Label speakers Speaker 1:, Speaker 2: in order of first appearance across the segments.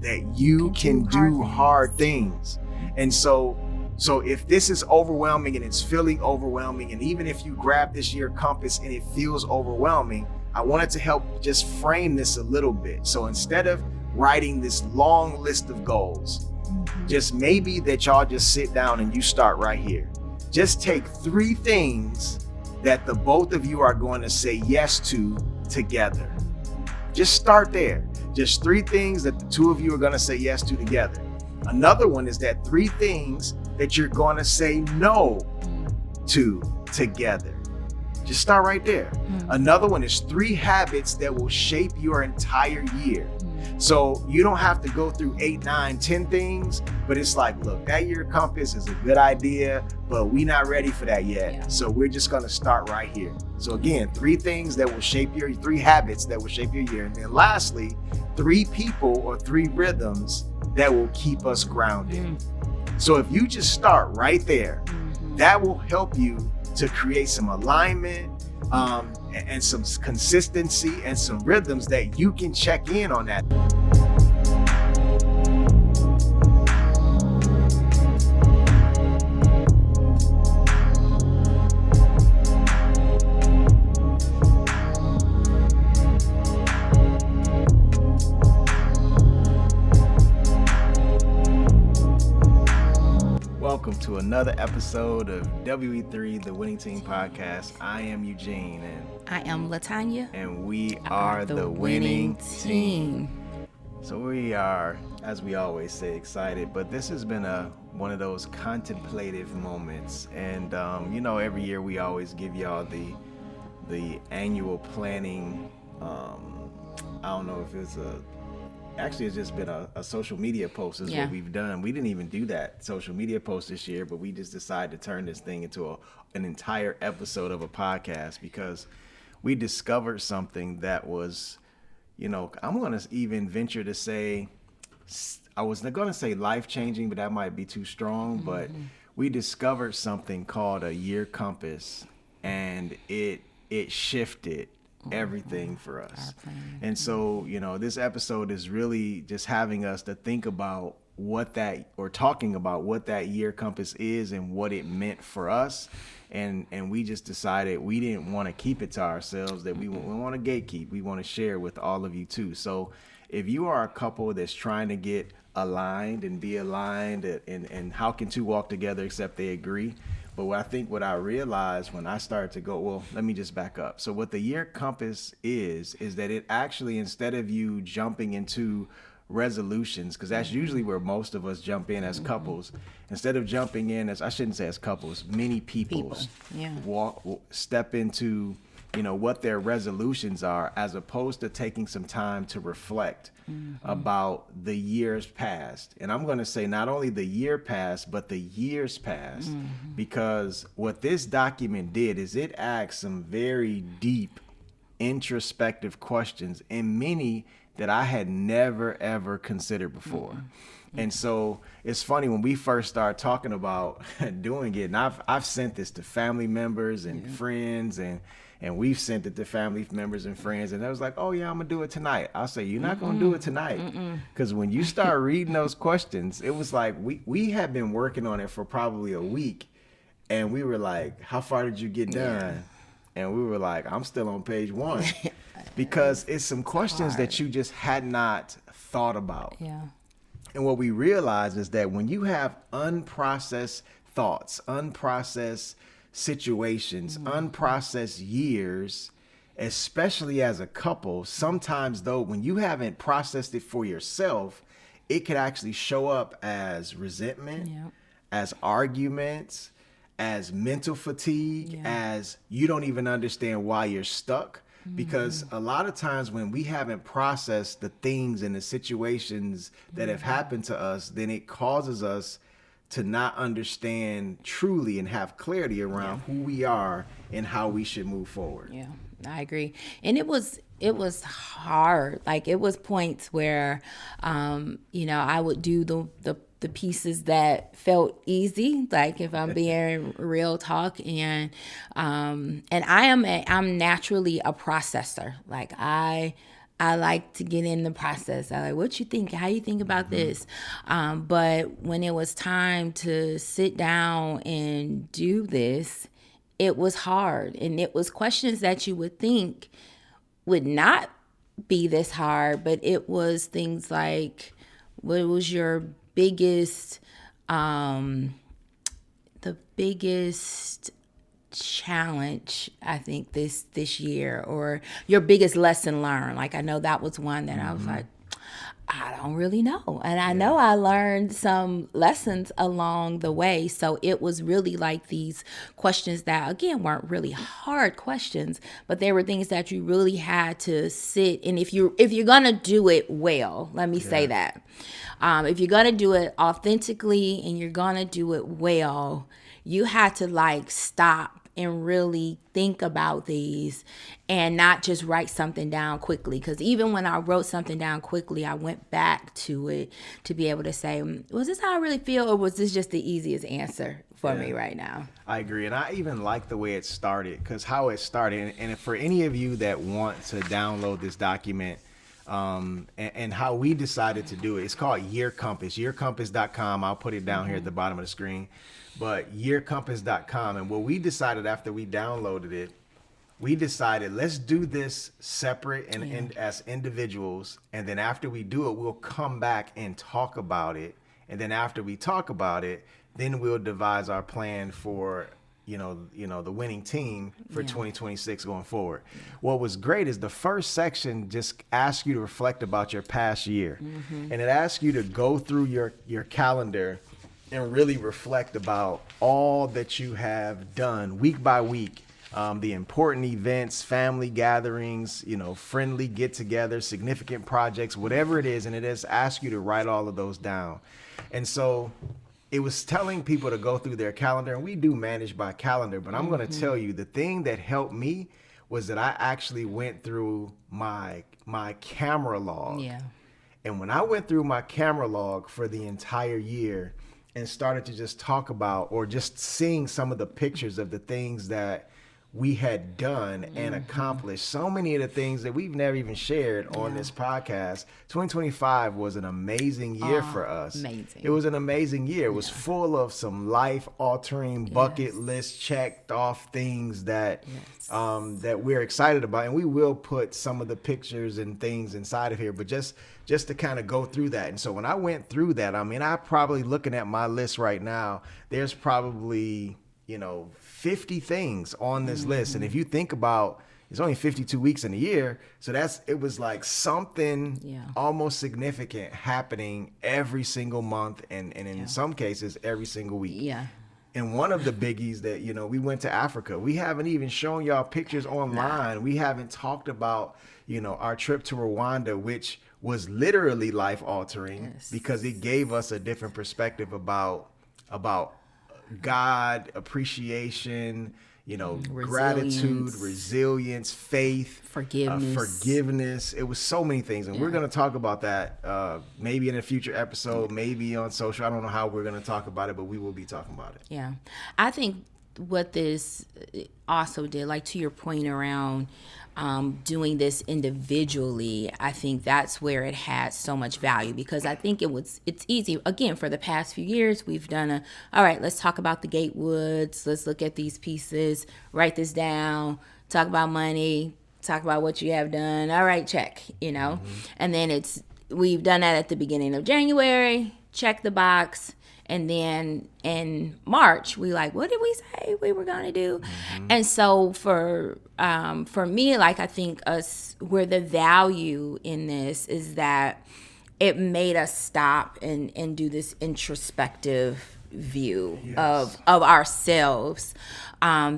Speaker 1: that you can do hard things. And so if this is overwhelming and it's feeling overwhelming, and even if you grab this year compass and it feels overwhelming, I wanted to help just frame this a little bit. So instead of writing this long list of goals, just maybe that y'all just sit down and you start right here. Just take 3 things that the both of you are going to say yes to together. Just start there. Just 3 things that the 2 of you are going to say yes to together. Another one is that 3 things that you're going to say no to together. Just start right there. Another one is 3 habits that will shape your entire year. So you don't have to go through 8, 9, 10 things, but it's like, look, that year compass is a good idea, but we're not ready for that yet. Yeah. So we're just going to start right here. So again, 3 things that will shape 3 habits that will shape your year. And then lastly, 3 people or 3 rhythms that will keep us grounded. So if you just start right there, that will help you to create some alignment, and some consistency and some rhythms that you can check in on that. Welcome to another episode of WE3, the Winning Team Podcast. I am Eugene and
Speaker 2: I am LaTanya.
Speaker 1: And we are the winning team. So we are, as we always say, excited, but this has been one of those contemplative moments. And every year we always give y'all the annual planning. I don't know if it's actually it's just been a social media post is what we've done. We didn't even do that social media post this year, but we just decided to turn this thing into an entire episode of a podcast because we discovered something that was, I'm going to even venture to say, I was going to say life-changing, but that might be too strong. But we discovered something called a year compass, and it shifted everything for us. And so, this episode is really just having us to think about talking about what that year compass is and what it meant for us. And we just decided we didn't want to keep it to ourselves, that we want to gatekeep. We want to share with all of you too. So if you are a couple that's trying to get aligned and be aligned, and how can 2 walk together except they agree? But what I realized when I started to go, well, let me just back up. So what the year compass is that it actually, instead of you jumping into resolutions, because that's usually where most of us jump in as couples, instead of jumping in as, I shouldn't say as couples, many people. Step into what their resolutions are, as opposed to taking some time to reflect about the years past. And I'm going to say not only the year past, but the years past, because what this document did is it asked some very deep, introspective questions, and many that I had never, ever considered before. And so it's funny, when we first started talking about doing it, and I've sent this to family members and friends, and we've sent it to family members and friends, and they was like, oh yeah, I'm gonna do it tonight. I'll say, you're not gonna do it tonight. Because when you start reading those questions, it was like we had been working on it for probably a week, and we were like, how far did you get done? And we were like, I'm still on page 1. Because it's some questions that you just had not thought about. And what we realized is that when you have unprocessed thoughts, unprocessed situations, unprocessed years, especially as a couple, sometimes though, when you haven't processed it for yourself, it could actually show up as resentment, as arguments, as mental fatigue, as you don't even understand why you're stuck. Because a lot of times when we haven't processed the things and the situations that have happened to us, then it causes us to not understand truly and have clarity around who we are and how we should move forward.
Speaker 2: Yeah, I agree. And it was hard. Like, it was points where, I would do the pieces that felt easy, like, if I'm being real talk, and I'm naturally a processor. Like, I I like to get in the process. I like, what you think? How you think about this? But when it was time to sit down and do this, it was hard. And it was questions that you would think would not be this hard, but it was things like, what was your biggest, the biggest challenge, I think, this year, or your biggest lesson learned? Like, I know that was one that I was like, I don't really know. And I know I learned some lessons along the way. So it was really like these questions that, again, weren't really hard questions, but they were things that you really had to sit. And if you're going to do it well, let me say that. If you're going to do it authentically and you're going to do it well, you had to like stop and really think about these and not just write something down quickly. Because even when I wrote something down quickly, I went back to it to be able to say, was this how I really feel, or was this just the easiest answer for me right now?
Speaker 1: I agree. And I even like the way it started, because how it started, and for any of you that want to download this document, and how we decided to do it, it's called Year Compass, yearcompass.com. I'll put it down here at the bottom of the screen. But yearcompass.com, and what we decided after we downloaded it, we decided let's do this separate and as individuals, and then after we do it, we'll come back and talk about it, and then after we talk about it, then we'll devise our plan for the winning team for 2026 going forward. What was great is the first section just asks you to reflect about your past year, and it asks you to go through your calendar and really reflect about all that you have done week by week, the important events, family gatherings, friendly get-togethers, significant projects, whatever it is, and it just asks you to write all of those down. And so it was telling people to go through their calendar, and we do manage by calendar, but I'm going to tell you, the thing that helped me was that I actually went through my camera log.
Speaker 2: Yeah.
Speaker 1: And when I went through my camera log for the entire year and started to just talk about, or just seeing some of the pictures of the things that we had done and accomplished, so many of the things that we've never even shared on this podcast. 2025 was an amazing year for us.
Speaker 2: Amazing.
Speaker 1: It was an amazing year. It was full of some life-altering bucket list checked off things that that we're excited about, and we will put some of the pictures and things inside of here, but just to kind of go through that. And so when I went through that, I mean, I probably, looking at my list right now, there's probably 50 things on this list. And if you think about, it's only 52 weeks in a year, so it was like something almost significant happening every single month, and in some cases every single week.
Speaker 2: Yeah.
Speaker 1: And one of the biggies that, we went to Africa. We haven't even shown y'all pictures online. We haven't talked about, our trip to Rwanda, which was literally life altering because it gave us a different perspective about God, appreciation, gratitude, resilience, faith, forgiveness. It was so many things. And we're going to talk about that maybe in a future episode, maybe on social. I don't know how we're going to talk about it, but we will be talking about it.
Speaker 2: Yeah. I think what this also did, like to your point around doing this individually, I think that's where it had so much value, because I think it's easy. Again, for the past few years, we've done all right, let's talk about the Gatewoods. Let's look at these pieces, write this down, talk about money, talk about what you have done. All right, check, And then we've done that at the beginning of January, check the box. And then in March, we what did we say we were going to do? And so for me, I think where the value in this is that it made us stop and do this introspective view of ourselves,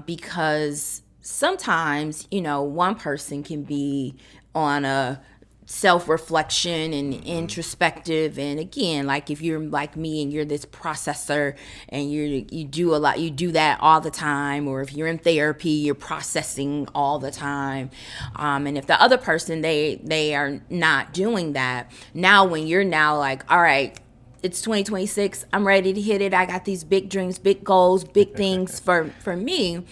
Speaker 2: because sometimes, one person can be on a self-reflection and introspective, and again, if you're like me and you're this processor and you do that all the time, or if you're in therapy, you're processing all the time, and if the other person, they are not doing that, now when you're all right, it's 2026, I'm ready to hit it, I got these big dreams, big goals, big things for me,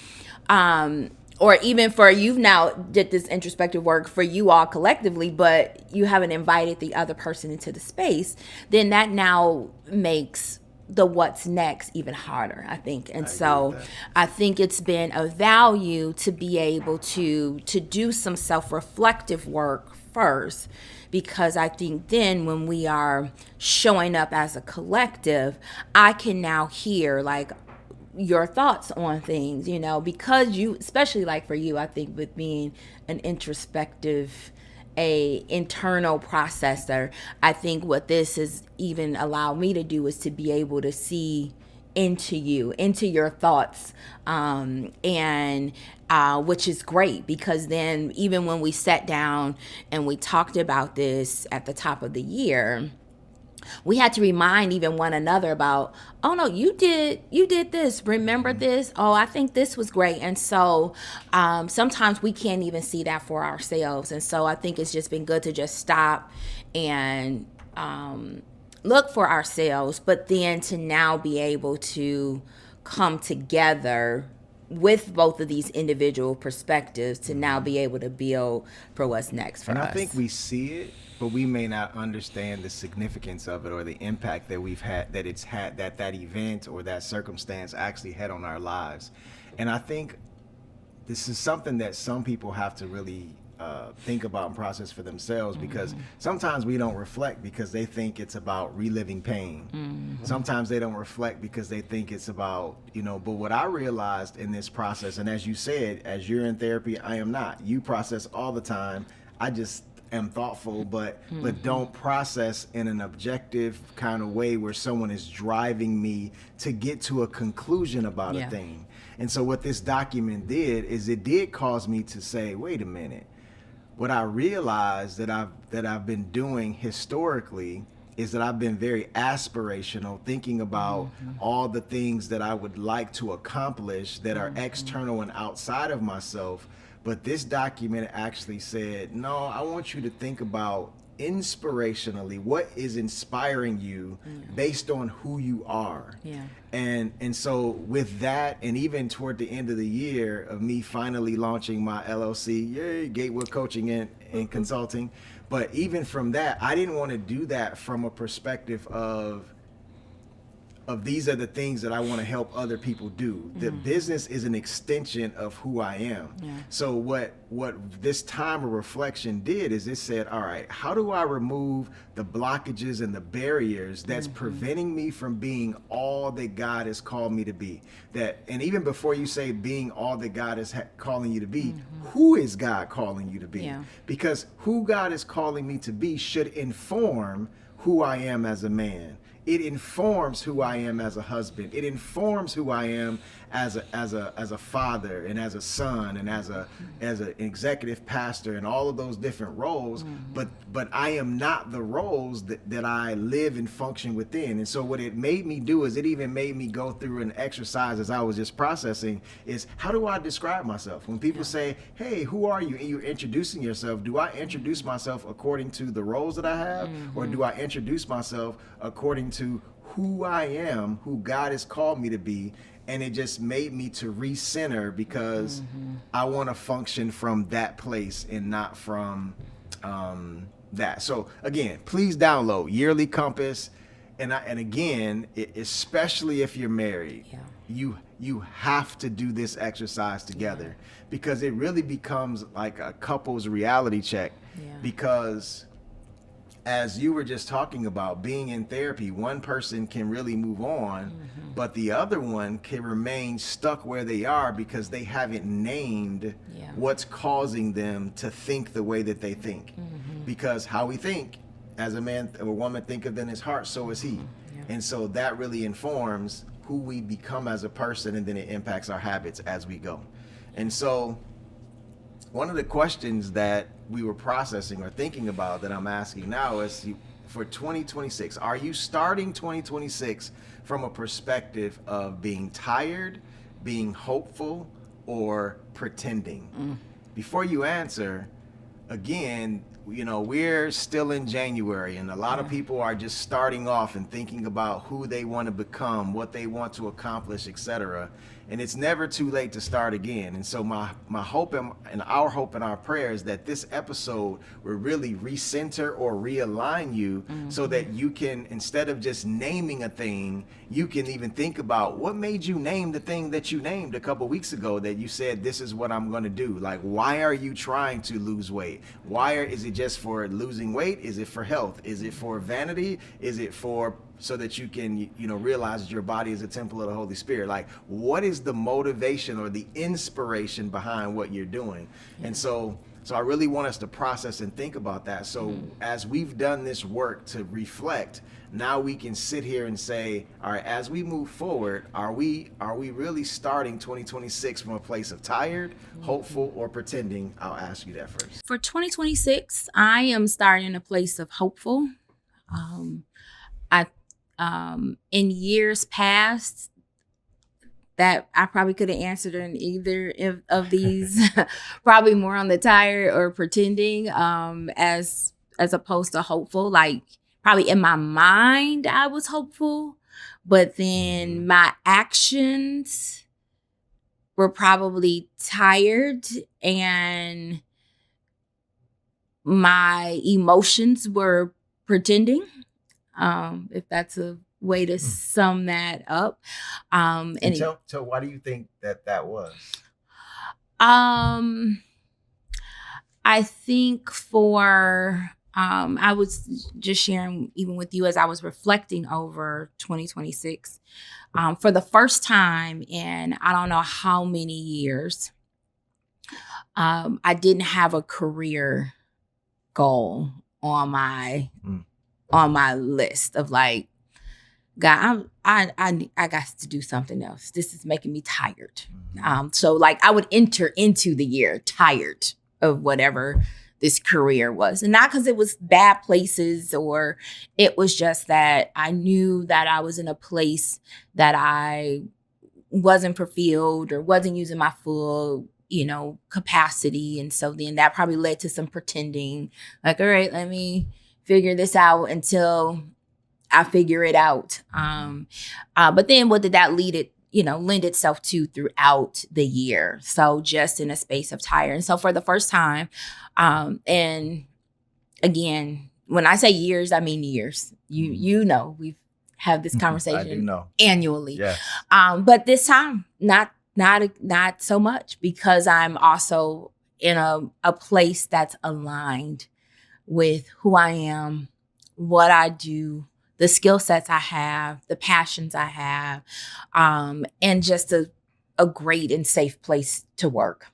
Speaker 2: or even for you've now did this introspective work for you all collectively, but you haven't invited the other person into the space, then that now makes the what's next even harder, I think. And so I think it's been a value to be able to do some self-reflective work first, because I think then when we are showing up as a collective, I can now hear like your thoughts on things, because you, especially like for you, I think with being an introspective, a internal processor, I think what this has even allowed me to do is to be able to see into you, into your thoughts, and which is great, because then even when we sat down and we talked about this at the top of the year, we had to remind even one another about, oh no, you did this, remember this, oh I think this was great. And so sometimes we can't even see that for ourselves, and so I think it's just been good to just stop and look for ourselves, but then to now be able to come together with both of these individual perspectives to now be able to build for what's next for us.
Speaker 1: And I think we see it, but we may not understand the significance of it or the impact that we've had, that it's had, that event or that circumstance actually had on our lives. And I think this is something that some people have to really think about and process for themselves, because sometimes we don't reflect because they think it's about reliving pain. Sometimes they don't reflect because they think it's about, but what I realized in this process, and as you said, as you're in therapy, I am not. You process all the time. I just am thoughtful, but don't process in an objective kind of way where someone is driving me to get to a conclusion about a thing. And so what this document did is it did cause me to say, wait a minute. What I realized that I've been doing historically is that I've been very aspirational, thinking about all the things that I would like to accomplish that are external and outside of myself. But this document actually said, no, I want you to think about inspirationally what is inspiring you based on who you are. And so with that, and even toward the end of the year of me finally launching my LLC, yay, Gatewood Coaching and Consulting, but even from that, I didn't want to do that from a perspective of these are the things that I want to help other people do. The business is an extension of who I am. So what this time of reflection did is it said, all right, how do I remove the blockages and the barriers that's preventing me from being all that God has called me to be? And even before you say being all that God is calling you to be, who is God calling you to be? Because who God is calling me to be should inform who I am as a man. It informs who I am as a husband. It informs who I am as a father and as a son and as an executive pastor and all of those different roles. But I am not the roles that I live and function within. And so what it made me do is it even made me go through an exercise as I was just processing is, how do I describe myself? When people say, hey, who are you? And you're introducing yourself. Do I introduce myself according to the roles that I have? Or do I introduce myself according to who I am, who God has called me to be? And it just made me to recenter, because I want to function from that place and not from that. So again, please download Yearly Compass. And again, especially if you're married, you have to do this exercise together, because it really becomes like a couple's reality check. Because as you were just talking about, being in therapy, one person can really move on, but the other one can remain stuck where they are because they haven't named what's causing them to think the way that they think. Because how we think, as a man or a woman thinketh in his heart, so is he. And so that really informs who we become as a person, and then it impacts our habits as we go. And so one of the questions that we were processing or thinking about that I'm asking now is, for 2026, are you starting 2026 from a perspective of being tired, being hopeful, or pretending? Before you answer, again, we're still in January, and a lot of people are just starting off and thinking about who they want to become, what they want to accomplish, etc. and it's never too late to start again. And so my hope and our hope and our prayer is that this episode will really recenter or realign you, so that you can, instead of just naming a thing, you can even think about what made you name the thing that you named a couple weeks ago, that you said, this is what I'm going to do. Like, why are you trying to lose weight? Is it just for losing weight? Is it for health? Is it for vanity? Is it for so that you can, realize that your body is a temple of the Holy Spirit? Like, what is the motivation or the inspiration behind what you're doing? And so I really want us to process and think about that. So as we've done this work to reflect, now we can sit here and say, all right, as we move forward, are we really starting 2026 from a place of tired, hopeful, or pretending? I'll ask you that first.
Speaker 2: For 2026, I am starting in a place of hopeful. In years past, that I probably could have answered in either of these, probably more on the tired or pretending, as opposed to hopeful. Like, probably in my mind, I was hopeful, but then my actions were probably tired, and my emotions were pretending. If that's a way to sum that up.
Speaker 1: And tell why do you think that was?
Speaker 2: I think I was just sharing even with you as I was reflecting over 2026, for the first time in I don't know how many years, I didn't have a career goal on my list of like, God, I got to do something else. This is making me tired. So like I would enter into the year tired of whatever this career was. And not because it was bad places, or it was just that I knew that I was in a place that I wasn't fulfilled or wasn't using my full, capacity. And so then that probably led to some pretending, like, all right, let me figure this out until I figure it out. But then what did that lend itself to throughout the year? So just in a space of tired. And so for the first time, and again, when I say years, I mean years. We've had this conversation
Speaker 1: I do know.
Speaker 2: Annually.
Speaker 1: Yes.
Speaker 2: But this time, not so much, because I'm also in a place that's aligned with who I am, what I do, the skill sets I have, the passions I have, and just a great and safe place to work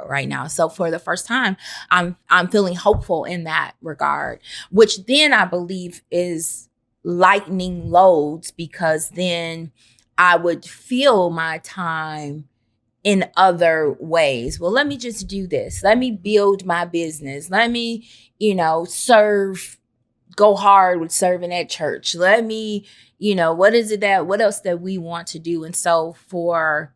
Speaker 2: right now. So for the first time, I'm feeling hopeful in that regard, which then I believe is lightening loads, because then I would feel my time in other ways. Well, let me just do this. Let me build my business. Let me, serve, go hard with serving at church. Let me, what else that we want to do? And so for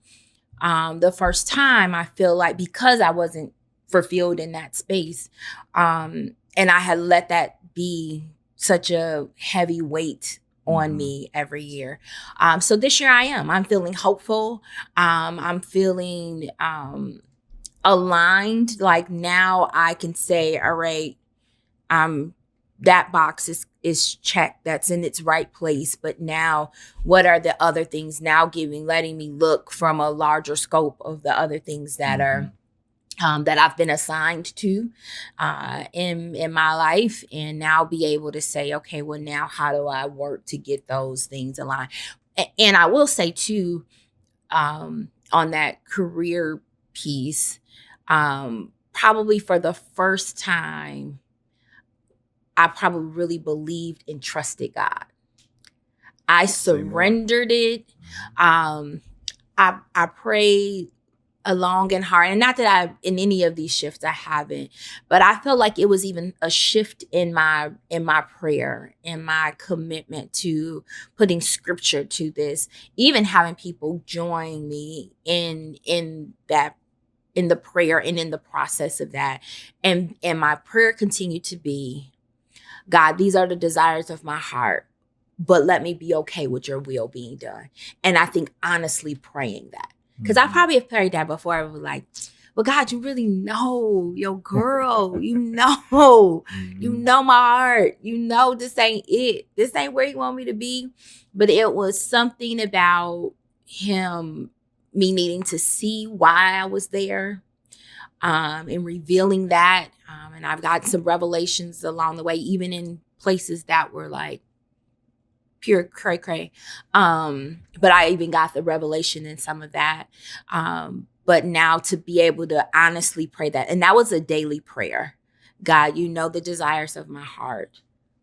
Speaker 2: the first time, I feel like because I wasn't fulfilled in that space, and I had let that be such a heavy weight on me every year. So this year I'm feeling hopeful. I'm feeling aligned. Like now I can say, all right, that box is checked. That's in its right place. But now what are the other things now letting me look from a larger scope of the other things that are that I've been assigned to in my life, and now be able to say, okay, well, now how do I work to get those things aligned? And I will say too, on that career piece, probably for the first time, I probably really believed and trusted God. I surrendered it. I prayed long and hard. And not that in any of these shifts I haven't, but I felt like it was even a shift in my prayer, in my commitment to putting scripture to this, even having people join me in the prayer and in the process of that. And my prayer continued to be, God, these are the desires of my heart. but let me be okay with your will being done. And I think honestly praying that, because I probably have prayed that before. I was like, but God, you really know your girl. You know my heart. You know this ain't it. This ain't where you want me to be. But it was something about me needing to see why I was there, and revealing that. And I've got some revelations along the way, even in places that were like pure cray cray. But I even got the revelation in some of that. But now to be able to honestly pray that, and that was a daily prayer. God, you know the desires of my heart,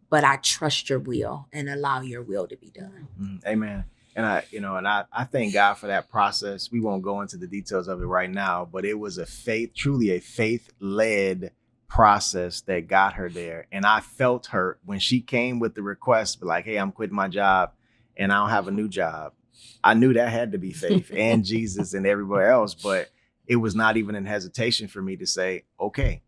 Speaker 2: but I trust your will and allow your will to be done.
Speaker 1: Amen. And I thank God for that process. We won't go into the details of it right now, but it was truly a faith-led process that got her there. And I felt her when she came with the request, like, hey, I'm quitting my job and I don't have a new job. I knew that had to be faith and Jesus and everywhere else, but it was not even in hesitation for me to say, okay,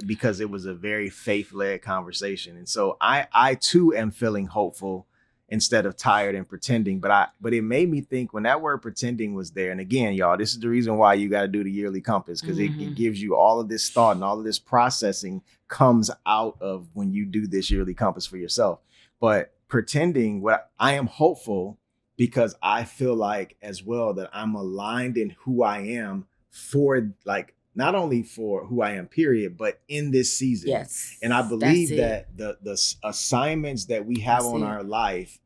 Speaker 1: because it was a very faith-led conversation. And so I too am feeling hopeful instead of tired and pretending. But it made me think when that word pretending was there. And again, y'all, this is the reason why you got to do the yearly compass, because it gives you all of this thought, and all of this processing comes out of when you do this yearly compass for yourself. But pretending, what I am hopeful, because I feel like as well that I'm aligned in who I am for, like, not only for who I am, period, but in this season.
Speaker 2: Yes.
Speaker 1: And I believe that the assignments that we have on our life,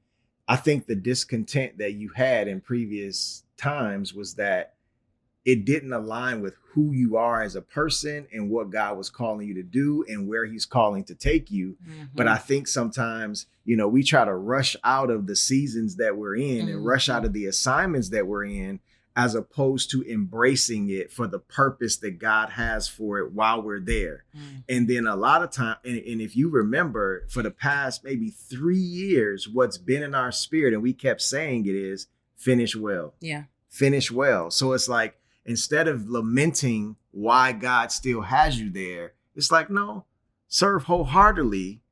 Speaker 1: I think the discontent that you had in previous times was that it didn't align with who you are as a person and what God was calling you to do and where he's calling to take you. But I think sometimes, we try to rush out of the seasons that we're in and rush out of the assignments that we're in, as opposed to embracing it for the purpose that God has for it while we're there. And then a lot of time, and if you remember, for the past maybe 3 years, what's been in our spirit, and we kept saying it, is finish well.
Speaker 2: Yeah.
Speaker 1: Finish well. So it's like, instead of lamenting why God still has you there, it's like, no, serve wholeheartedly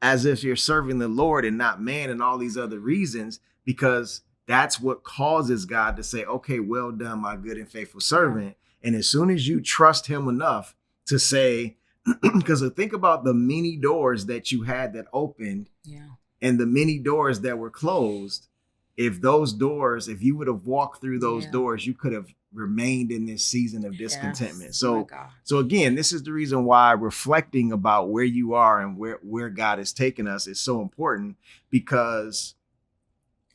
Speaker 1: as if you're serving the Lord and not man and all these other reasons, because that's what causes God to say, okay, well done, my good and faithful servant. And as soon as you trust him enough to say, because think about the many doors that you had that opened, and the many doors that were closed. If you would have walked through those doors, you could have remained in this season of discontentment. So again, this is the reason why reflecting about where you are and where God has taken us is so important, because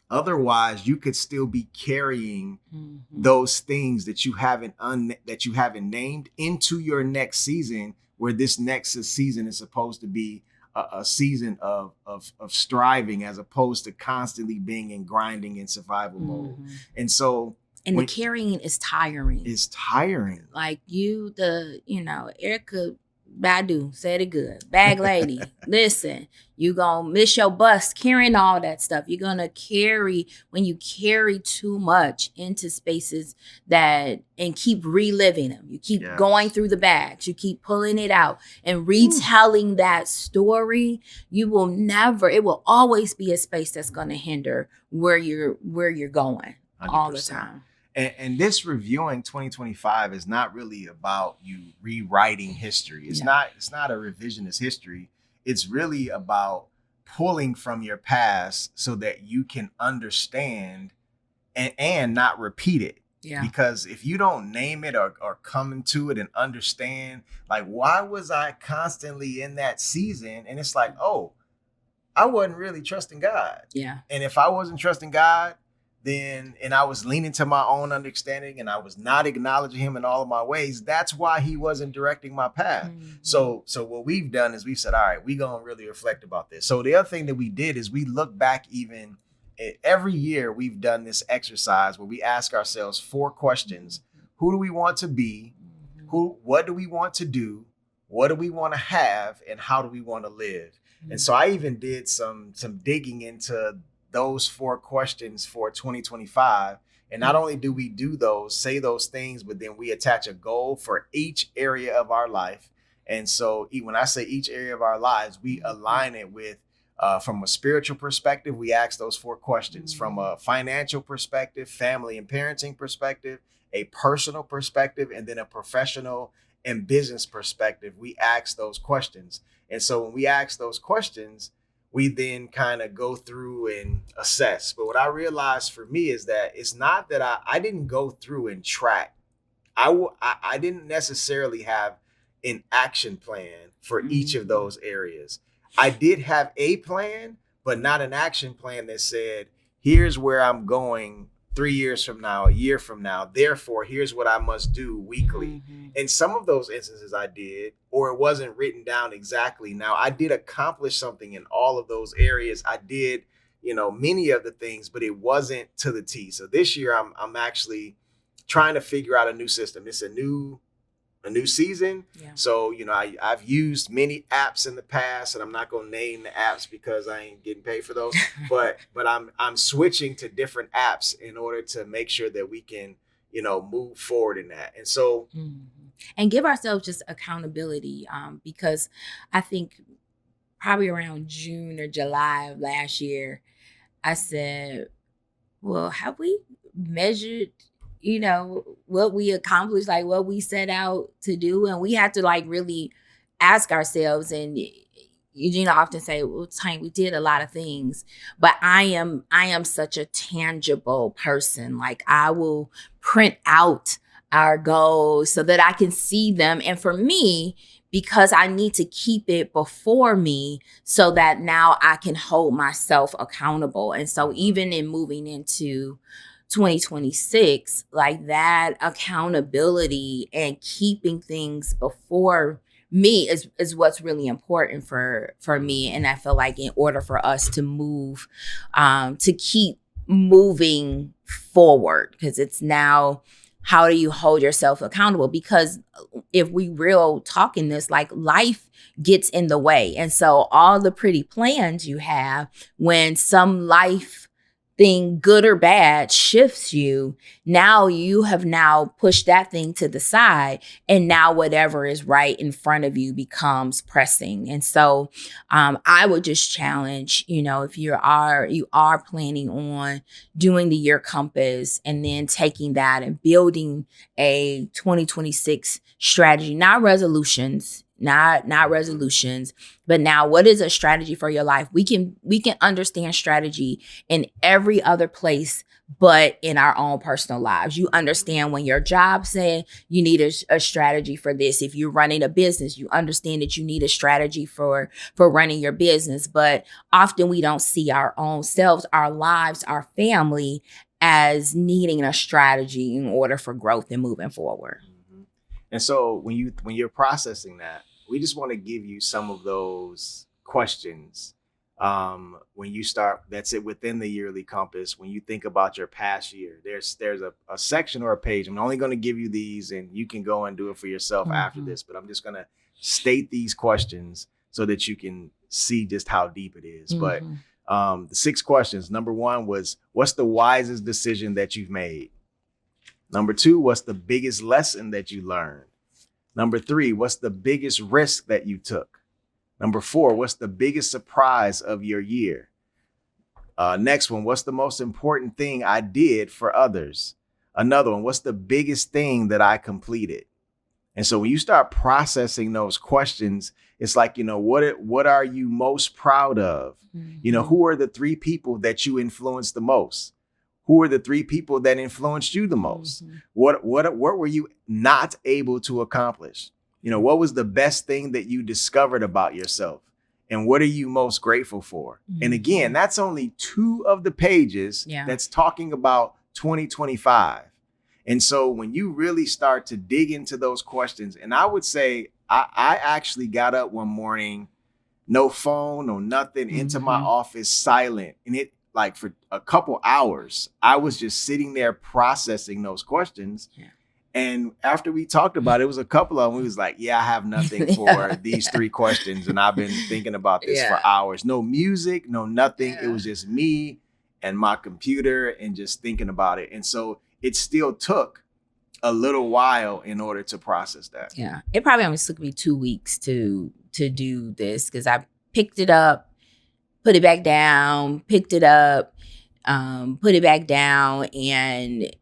Speaker 1: otherwise, you could still be carrying those things that you haven't named into your next season, where this next season is supposed to be a season of striving, as opposed to constantly being in grinding and survival mode. And so,
Speaker 2: the carrying is tiring.
Speaker 1: It's tiring.
Speaker 2: Like Erica Badu said it good. Bag lady, listen, you gonna miss your bus carrying all that stuff. You're gonna when you carry too much into spaces and keep reliving them. You keep going through the bags. You keep pulling it out and retelling that story. It will always be a space that's gonna hinder where you're going 100%. All the time.
Speaker 1: And this reviewing 2025 is not really about you rewriting history. It's not a revisionist history. It's really about pulling from your past so that you can understand and not repeat it. Yeah. Because if you don't name it or come into it and understand, like, why was I constantly in that season? And it's like, oh, I wasn't really trusting God. Yeah. And if I wasn't trusting God, and I was leaning to my own understanding and I was not acknowledging him in all of my ways, that's why he wasn't directing my path. So what we've done is we've said, all right, we're going to really reflect about this. So the other thing that we did is we look back, even every year we've done this exercise where we ask ourselves 4 questions. Who do we want to be? What do we want to do? What do we want to have? And how do we want to live? And so I even did some digging into those 4 questions for 2025. And not only do we say those things, but then we attach a goal for each area of our life. And so when I say each area of our lives, we align it with From a spiritual perspective, we ask those 4 questions. From a financial perspective, family and parenting perspective, a personal perspective, and then a professional and business perspective, we ask those questions. And so when we ask those questions, we then kind of go through and assess. But what I realized for me is that it's not that I didn't go through and track. I didn't necessarily have an action plan for each of those areas. I did have a plan, but not an action plan that said, here's where I'm going 3 years from now, a year from now. Therefore, here's what I must do weekly. In some of those instances I did, or it wasn't written down exactly. Now, I did accomplish something in all of those areas. I did, many of the things, but it wasn't to the T. So this year I'm actually trying to figure out a new system. It's a new season. Yeah. So, I've used many apps in the past, and I'm not going to name the apps because I ain't getting paid for those, but I'm switching to different apps in order to make sure that we can, move forward in that. And so,
Speaker 2: and give ourselves just accountability, because I think probably around June or July of last year, I said, well, have we measured what we accomplished, like what we set out to do? And we had to really ask ourselves. And Eugene often say, well, Tanya, we did a lot of things, but I am such a tangible person. Like, I will print out our goals so that I can see them. And for me, because I need to keep it before me so that now I can hold myself accountable. And so even in moving into 2026, like that accountability and keeping things before me is what's really important for me. And I feel like in order for us to move, to keep moving forward, because it's now, how do you hold yourself accountable? Because if we real talking this, like, life gets in the way. And so all the pretty plans you have, when some life thing, good or bad, shifts you, now you have pushed that thing to the side, and now whatever is right in front of you becomes pressing. And so I would just challenge, if you are planning on doing the year compass and then taking that and building a 2026 strategy, not resolutions, but now what is a strategy for your life? We can understand strategy in every other place but in our own personal lives. You understand when your job said you need a strategy for this. If you're running a business, you understand that you need a strategy for running your business. But often we don't see our own selves, our lives, our family as needing a strategy in order for growth and moving forward.
Speaker 1: And so when you're processing that, we just want to give you some of those questions. When you start, that's it, within the yearly compass. When you think about your past year, there's a section or a page. I'm only going to give you these, and you can go and do it for yourself after this. But I'm just going to state these questions so that you can see just how deep it is. But the 6 questions. Number 1 was, what's the wisest decision that you've made? Number 2, what's the biggest lesson that you learned? Number 3, what's the biggest risk that you took? Number 4, what's the biggest surprise of your year? Next one, what's the most important thing I did for others? Another one, what's the biggest thing that I completed? And so when you start processing those questions, it's like, what are you most proud of? Who are the 3 people that you influenced the most? Who are the 3 people that influenced you the most? What were you not able to accomplish? What was the best thing that you discovered about yourself? And what are you most grateful for? And again, that's only 2 of the pages that's talking about 2025. And so when you really start to dig into those questions, and I would say I actually got up one morning, no phone, no nothing, into my office, silent. And it, like, for a couple hours, I was just sitting there processing those questions. Yeah. And after we talked about it, was a couple of them, we was like, I have nothing for these 3 questions. And I've been thinking about this for hours. No music, no nothing. It was just me and my computer and just thinking about it. And so it still took a little while in order to process that.
Speaker 2: Yeah. It probably only took me 2 weeks to do this, because I picked it up put it back down, picked it up, put it back down. And,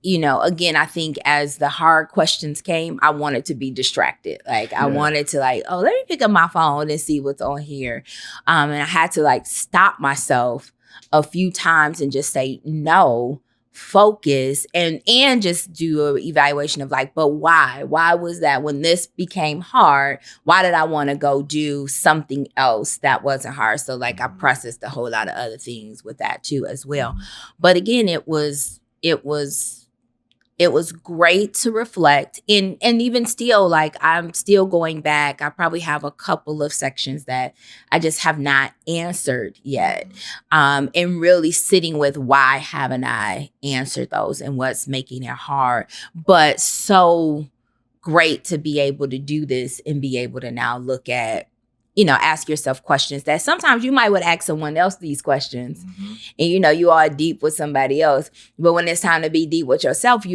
Speaker 2: again, I think as the hard questions came, I wanted to be distracted. Like I wanted to oh, let me pick up my phone and see what's on here. And I had to stop myself a few times and just say, no, focus, and just do an evaluation of but why was that when this became hard? Why did I want to go do something else that wasn't hard? So I processed a whole lot of other things with that too as well. But again, it was great to reflect, and even still, I'm still going back. I probably have a couple of sections that I just have not answered yet, and really sitting with why haven't I answered those and what's making it hard. But so great to be able to do this and be able to now look at, ask yourself questions that sometimes you might would ask someone else these questions. And, you are deep with somebody else. But when it's time to be deep with yourself,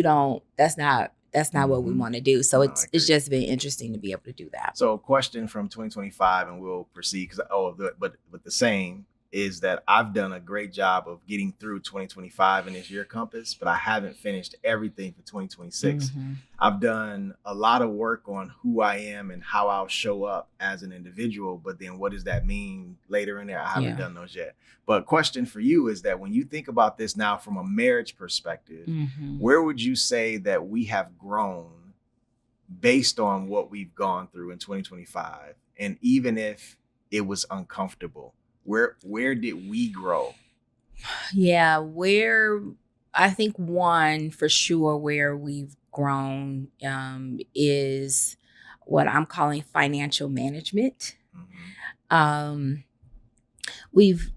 Speaker 2: that's not what we want to do. So it's just been interesting to be able to do that.
Speaker 1: So a question from 2025, and we'll proceed but the same is that I've done a great job of getting through 2025 and this year compass, but I haven't finished everything for 2026. I've done a lot of work on who I am and how I'll show up as an individual, but then what does that mean later in there? I haven't done those yet. But question for you is that when you think about this now from a marriage perspective, where would you say that we have grown based on what we've gone through in 2025? And even if it was uncomfortable, where did we grow?
Speaker 2: Yeah, I think one for sure where we've grown is what I'm calling financial management. We've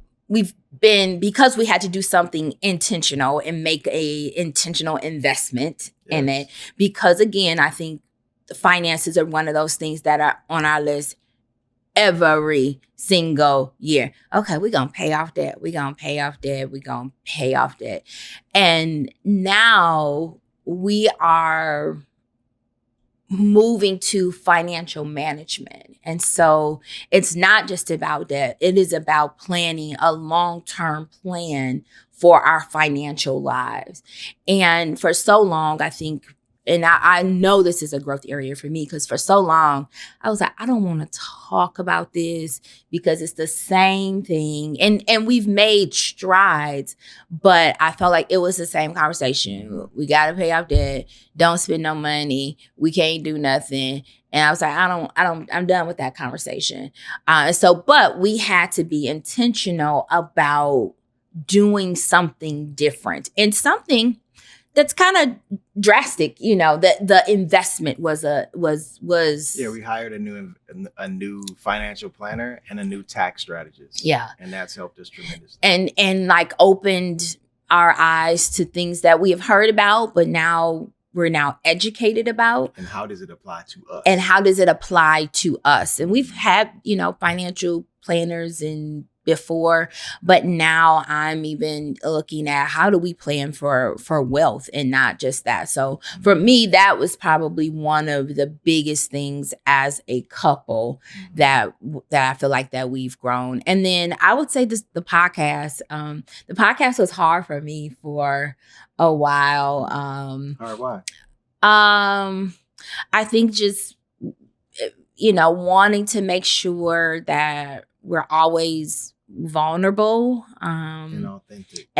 Speaker 2: been, because we had to do something intentional and make a intentional investment in it, because again, I think the finances are one of those things that are on our list every single year. Okay, we're going to pay off debt. We're going to pay off debt. We're going to pay off debt. And now we are moving to financial management. And so it's not just about debt. It is about planning a long-term plan for our financial lives. And for so long, I think, and I know this is a growth area for me, because for so long, I was like, I don't want to talk about this because it's the same thing. And we've made strides, but I felt like it was the same conversation. We got to pay off debt. Don't spend no money. We can't do nothing. And I was like, I'm done with that conversation. But we had to be intentional about doing something different, and something that's kind of drastic. The investment was
Speaker 1: we hired a new financial planner and a new tax strategist. And that's helped us tremendously.
Speaker 2: And opened our eyes to things that we have heard about, but we're educated about.
Speaker 1: And how does it apply to us? And we've had, financial planners before, but now I'm even looking at how do we plan for wealth and not just that. So for me, that was probably one of the biggest things as a couple that I feel like that we've grown. And then I would say the podcast. The podcast was hard for me for a while. Hard, why?
Speaker 2: I think just wanting to make sure that we're always vulnerable
Speaker 1: and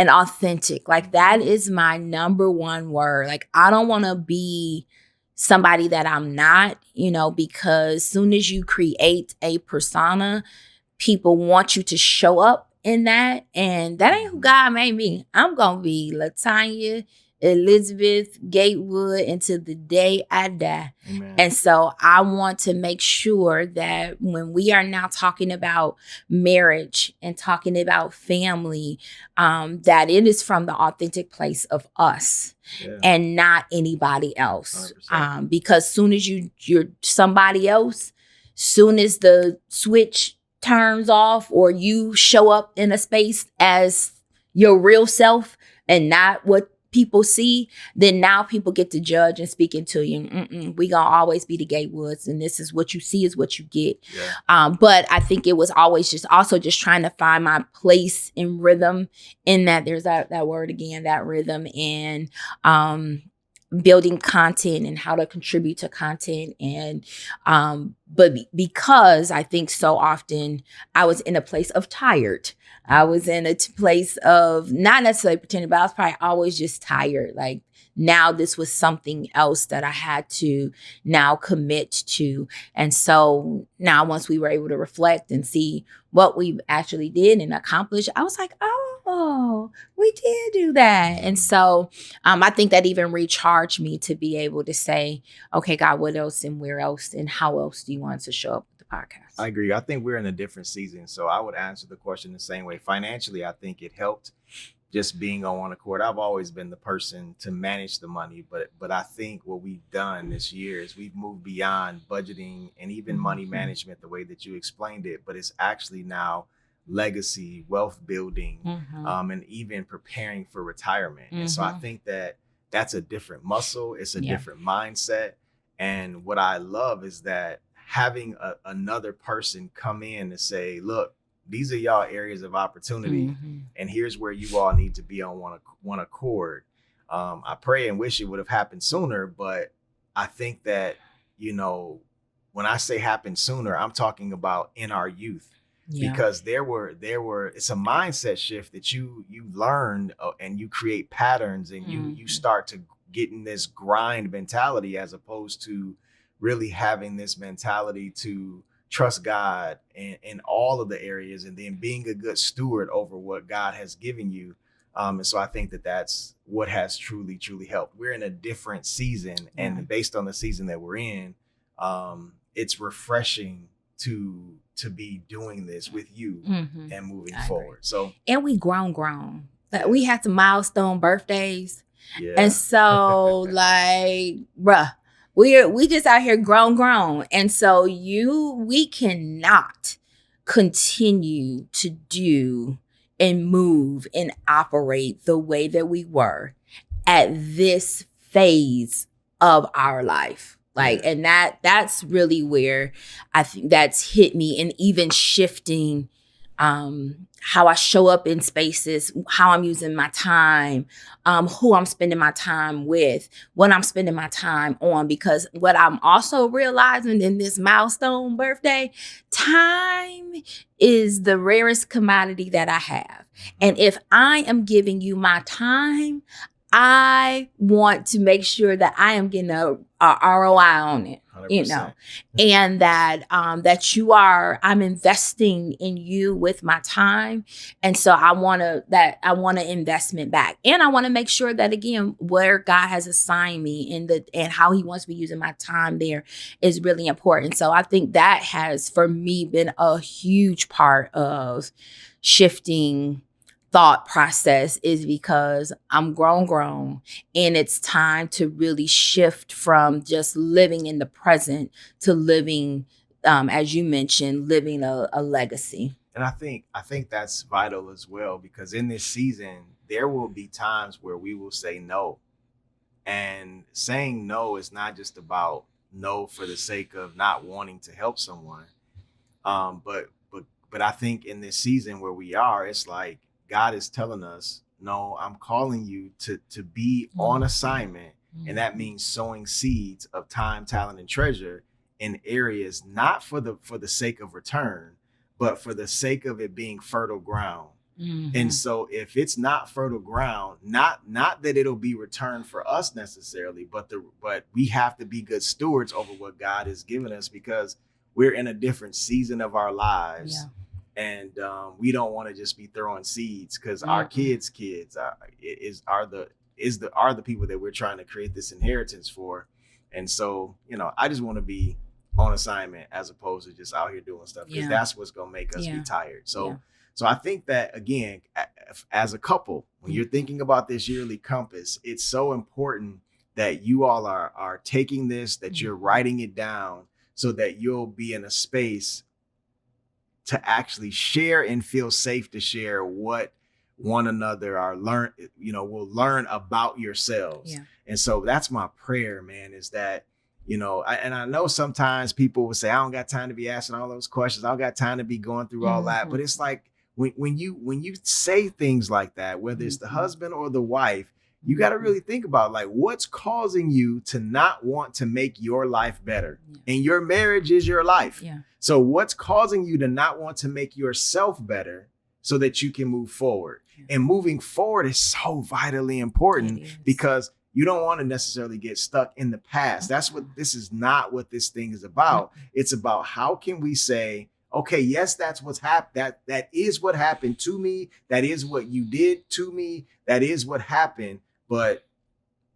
Speaker 2: authentic. Like that is my number one word. Like I don't want to be somebody that I'm not, because soon as you create a persona, people want you to show up in that, and that ain't who God made me. I'm gonna be LaTanya Elizabeth Gatewood until the day I die.
Speaker 1: Amen.
Speaker 2: And so I want to make sure that when we are now talking about marriage and talking about family, that it is from the authentic place of us and not anybody else. Because soon as you're somebody else, soon as the switch turns off or you show up in a space as your real self and not what people see, then now people get to judge and speak into you. We gonna always be the Gatewoods, and this is what you see is what you get. But I think it was always just trying to find my place in rhythm, in that there's that word again, that rhythm, and building content and how to contribute to content. And but because I think so often I was in a place of tired. I was in a place of not necessarily pretending, but I was probably always just tired. Like, now this was something else that I had to now commit to. And so now, once we were able to reflect and see what we actually did and accomplished, I was like, oh, we did do that. And so I think that even recharged me to be able to say, okay, God, what else and where else and how else do you want to show up with the podcast?
Speaker 1: I agree. I think we're in a different season. So I would answer the question the same way. Financially, I think it helped just being on one accord. I've always been the person to manage the money, but I think what we've done this year is we've moved beyond budgeting and even money management the way that you explained it, but it's actually now legacy, wealth building, and even preparing for retirement. And so I think that that's a different muscle. It's a different mindset. And what I love is that having another person come in to say, look, these are y'all areas of opportunity, and here's where you all need to be on one accord. I pray and wish it would have happened sooner, but I think that, when I say happen sooner, I'm talking about in our youth, because there were it's a mindset shift that you learn, and you create patterns, and you start to get in this grind mentality, as opposed to really having this mentality to trust God in all of the areas, and then being a good steward over what God has given you. And so I think that that's what has truly, truly helped. We're in a different season, and based on the season that we're in, it's refreshing to be doing this with you and moving forward. So,
Speaker 2: and we grown. Like, we had some milestone birthdays. And so like, bruh, we just out here grown. And so we cannot continue to do and move and operate the way that we were at this phase of our life. Like, and that's really where I think that's hit me, and even shifting how I show up in spaces, how I'm using my time, who I'm spending my time with, what I'm spending my time on. Because what I'm also realizing in this milestone birthday, time is the rarest commodity that I have. And if I am giving you my time, I want to make sure that I am getting a ROI on it,
Speaker 1: 100%.
Speaker 2: And that I'm investing in you with my time. And so I want an investment back. And I want to make sure that, again, where God has assigned me and how he wants me using my time there is really important. So I think that has, for me, been a huge part of shifting thought process, is because I'm grown, and it's time to really shift from just living in the present to living, as you mentioned, living a legacy.
Speaker 1: And I think that's vital as well, because in this season, there will be times where we will say no. And saying no is not just about no for the sake of not wanting to help someone. But I think in this season where we are, it's like God is telling us, no, I'm calling you to be on assignment. And that means sowing seeds of time, talent, and treasure in areas not for the sake of return, but for the sake of it being fertile ground. And so if it's not fertile ground, not that it'll be returned for us necessarily, but we have to be good stewards over what God has given us, because we're in a different season of our lives. And we don't want to just be throwing seeds, because our kids are the people that we're trying to create this inheritance for. And so, I just want to be on assignment as opposed to just out here doing stuff, because that's what's going to make us be tired. So I think that, again, as a couple, when you're thinking about this yearly compass, it's so important that you all are taking this, that you're writing it down, so that you'll be in a space to actually share and feel safe to share what one another, or will learn about yourselves.
Speaker 2: Yeah.
Speaker 1: And so that's my prayer, man, is that, I know sometimes people will say, I don't got time to be asking all those questions. I don't got time to be going through all that. But it's like when you say things like that, whether it's the husband or the wife, you got to really think about like what's causing you to not want to make your life better. And your marriage is your life.
Speaker 2: Yeah.
Speaker 1: So what's causing you to not want to make yourself better so that you can move forward? And moving forward is so vitally important because you don't want to necessarily get stuck in the past. That's what this is not what this thing is about. It's about how can we say, okay, yes, that's what's happened. That is what happened to me. That is what you did to me. That is what happened. But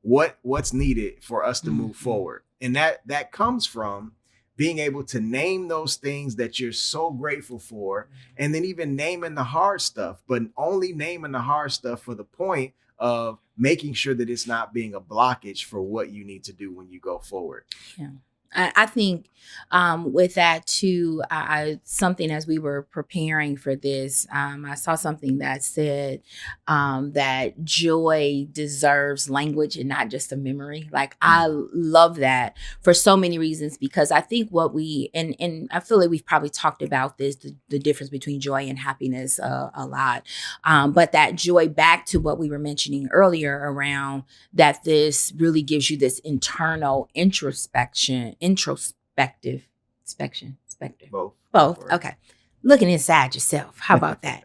Speaker 1: what's needed for us to move forward? And that comes from being able to name those things that you're so grateful for, and then even naming the hard stuff, but only naming the hard stuff for the point of making sure that it's not being a blockage for what you need to do when you go forward.
Speaker 2: Yeah. I think with that too, something as we were preparing for this, I saw something that said that joy deserves language and not just a memory. Like I love that for so many reasons, because I think what and I feel like we've probably talked about this, the difference between joy and happiness a lot. But that joy, back to what we were mentioning earlier around that this really gives you this internal introspective. Both. Okay. Looking inside yourself. How about that?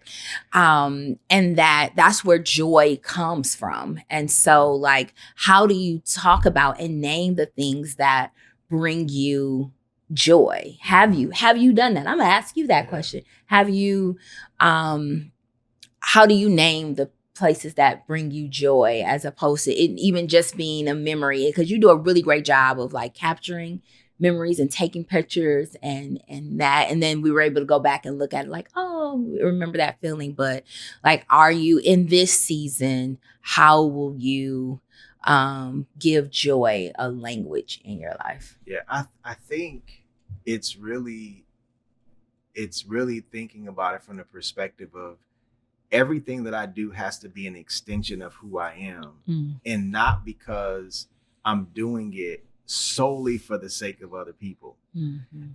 Speaker 2: And that's where joy comes from. And so like, how do you talk about and name the things that bring you joy? Have you done that? I'm gonna ask you that question. Have you, how do you name the places that bring you joy as opposed to it even just being a memory? Because you do a really great job of like capturing memories and taking pictures and that, and then we were able to go back and look at it like, oh, remember that feeling. But like, are you in this season, how will you give joy a language in your life?
Speaker 1: Yeah, I think it's really thinking about it from the perspective of everything that I do has to be an extension of who I am, and not because I'm doing it solely for the sake of other people.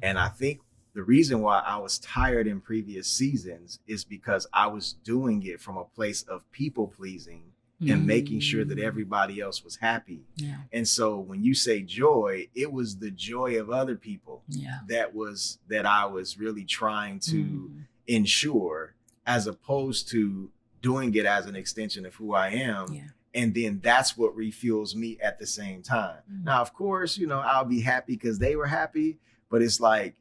Speaker 1: And I think the reason why I was tired in previous seasons is because I was doing it from a place of people pleasing and making sure that everybody else was happy.
Speaker 2: Yeah.
Speaker 1: And so when you say joy, it was the joy of other people that I was really trying to ensure, as opposed to doing it as an extension of who I am.
Speaker 2: Yeah.
Speaker 1: And then that's what refuels me at the same time. Now, of course, I'll be happy because they were happy, but it's like,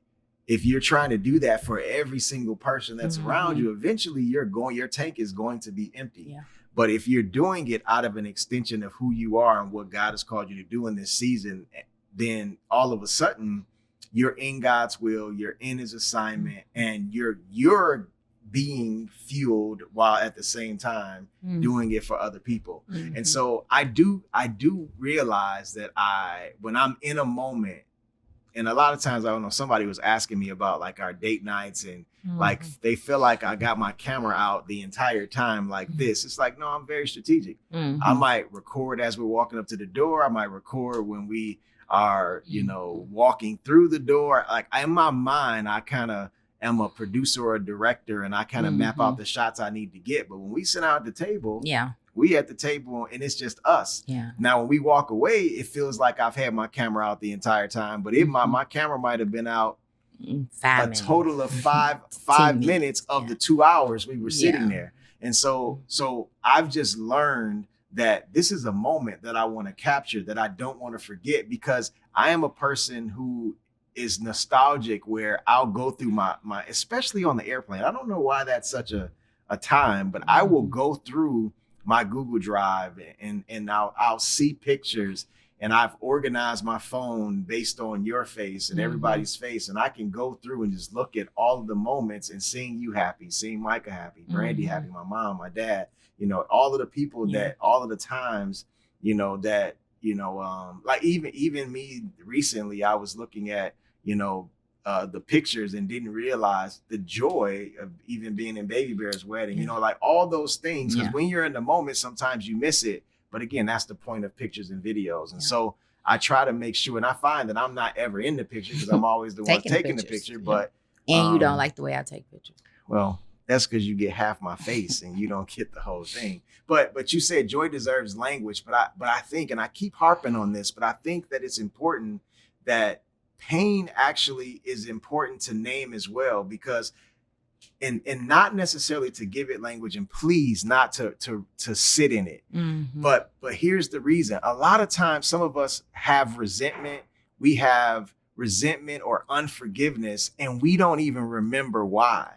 Speaker 1: if you're trying to do that for every single person that's around you, eventually your tank is going to be empty.
Speaker 2: Yeah.
Speaker 1: But if you're doing it out of an extension of who you are and what God has called you to do in this season, then all of a sudden you're in God's will, you're in his assignment, and you're being fueled while at the same time doing it for other people. And so I do realize that when I'm in a moment, and a lot of times, I don't know, somebody was asking me about like our date nights, and like they feel like I got my camera out the entire time like this. It's like, no, I'm very strategic. I might record as we're walking up to the door. I might record when we are, walking through the door. Like in my mind, I kind of am a producer or a director, and I kind of map out the shots I need to get. But when we sit out at the table, we at the table and it's just us.
Speaker 2: Yeah.
Speaker 1: Now, when we walk away, it feels like I've had my camera out the entire time, but my camera might have been out a total of five minutes of the 2 hours we were sitting there. And so I've just learned that this is a moment that I want to capture, that I don't want to forget, because I am a person who is nostalgic, where I'll go through my especially on the airplane. I don't know why that's such a time, but I will go through my Google Drive and I'll see pictures, and I've organized my phone based on your face and everybody's face, and I can go through and just look at all of the moments and seeing you happy, seeing Micah happy, Brandy happy, my mom, my dad, all of the people that all of the times, like even me recently, I was looking at, the pictures and didn't realize the joy of even being in Baby Bear's wedding, you know, like all those things. Because when you're in the moment, sometimes you miss it. But again, that's the point of pictures and videos. And so I try to make sure, and I find that I'm not ever in the picture because I'm always the one taking the picture. But
Speaker 2: and you don't like the way I take pictures.
Speaker 1: Well, that's because you get half my face and you don't get the whole thing. But you said joy deserves language. But I think, and I keep harping on this, but I think that it's important that pain actually is important to name as well, because and not necessarily to give it language, and please not to sit in it. But here's the reason. A lot of times some of us have resentment. We have resentment or unforgiveness, and we don't even remember why.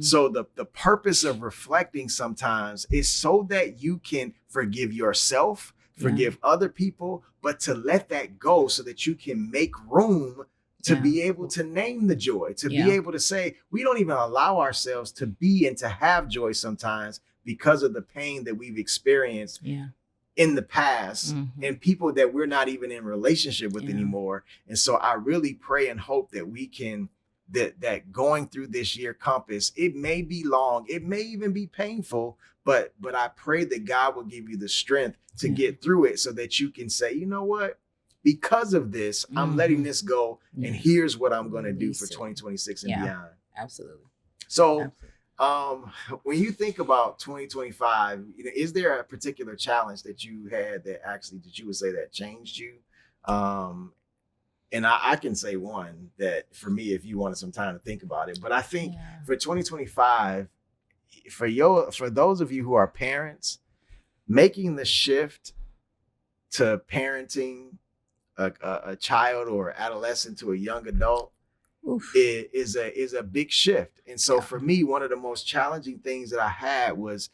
Speaker 1: So the purpose of reflecting sometimes is so that you can forgive yourself, forgive other people, but to let that go so that you can make room to be able to name the joy, to be able to say, we don't even allow ourselves to be and to have joy sometimes because of the pain that we've experienced in the past and people that we're not even in relationship with anymore. And so I really pray and hope that we can, that going through this year compass, it may be long, it may even be painful, but I pray that God will give you the strength to get through it so that you can say, you know what? Because of this, I'm letting this go. And here's what I'm going to do for 2026 and beyond.
Speaker 2: Absolutely.
Speaker 1: So when you think about 2025, you know, is there a particular challenge that you had that actually, that you would say that changed you? And I can say one that for me, if you wanted some time to think about it, but I think for 2025, for those of you who are parents, making the shift to parenting a child or adolescent to a young adult is a big shift. And so for me, one of the most challenging things that I had was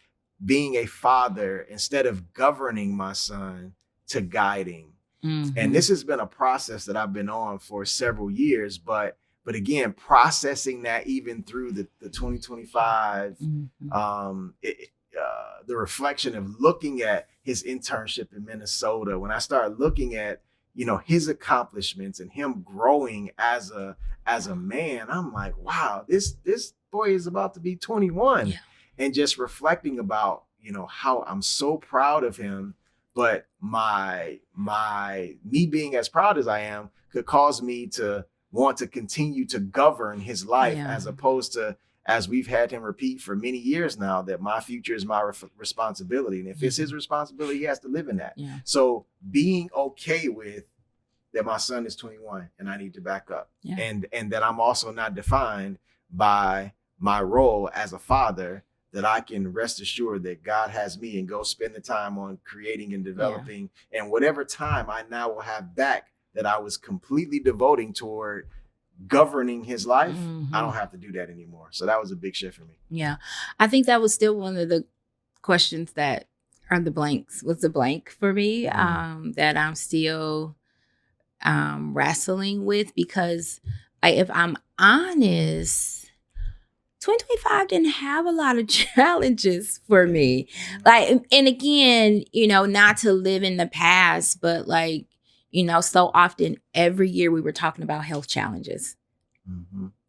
Speaker 1: being a father, instead of governing my son, to guiding. And this has been a process that I've been on for several years, but again, processing that even through the 2025, the reflection of looking at his internship in Minnesota, when I started looking at, you know, his accomplishments and him growing as a man, I'm like, wow, this boy is about to be 21. And just reflecting about, you know, how I'm so proud of him, but me being as proud as I am could cause me to want to continue to govern his life, as opposed to, as we've had him repeat for many years now, that my future is my responsibility. And if it's his responsibility, he has to live in that. So being okay with that my son is 21 and I need to back up. And that I'm also not defined by my role as a father, that I can rest assured that God has me and go spend the time on creating and developing. And whatever time I now will have back that I was completely devoting toward governing his life, I don't have to do that anymore. So that was a big shift for me.
Speaker 2: Yeah. I think that was still one of the questions that are the blanks, was the blank for me, that I'm still wrestling with, because if I'm honest, 2025 didn't have a lot of challenges for me. Like, and again, you know, not to live in the past, but like, you know, so often every year we were talking about health challenges.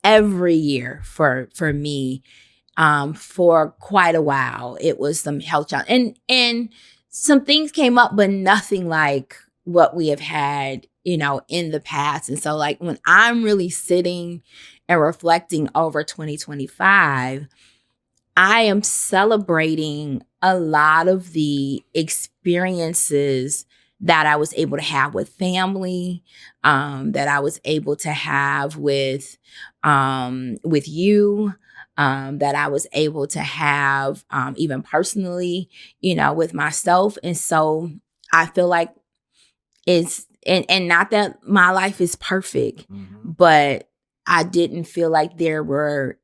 Speaker 2: Every year for me, for quite a while, it was some health challenge, and some things came up, but nothing like what we have had, you know, in the past. And so like when I'm really sitting and reflecting over 2025, I am celebrating a lot of the experiences that I was able to have with family, that I was able to have with you, that I was able to have even personally, you know, with myself. And so I feel like it's, and not that my life is perfect, but I didn't feel like there were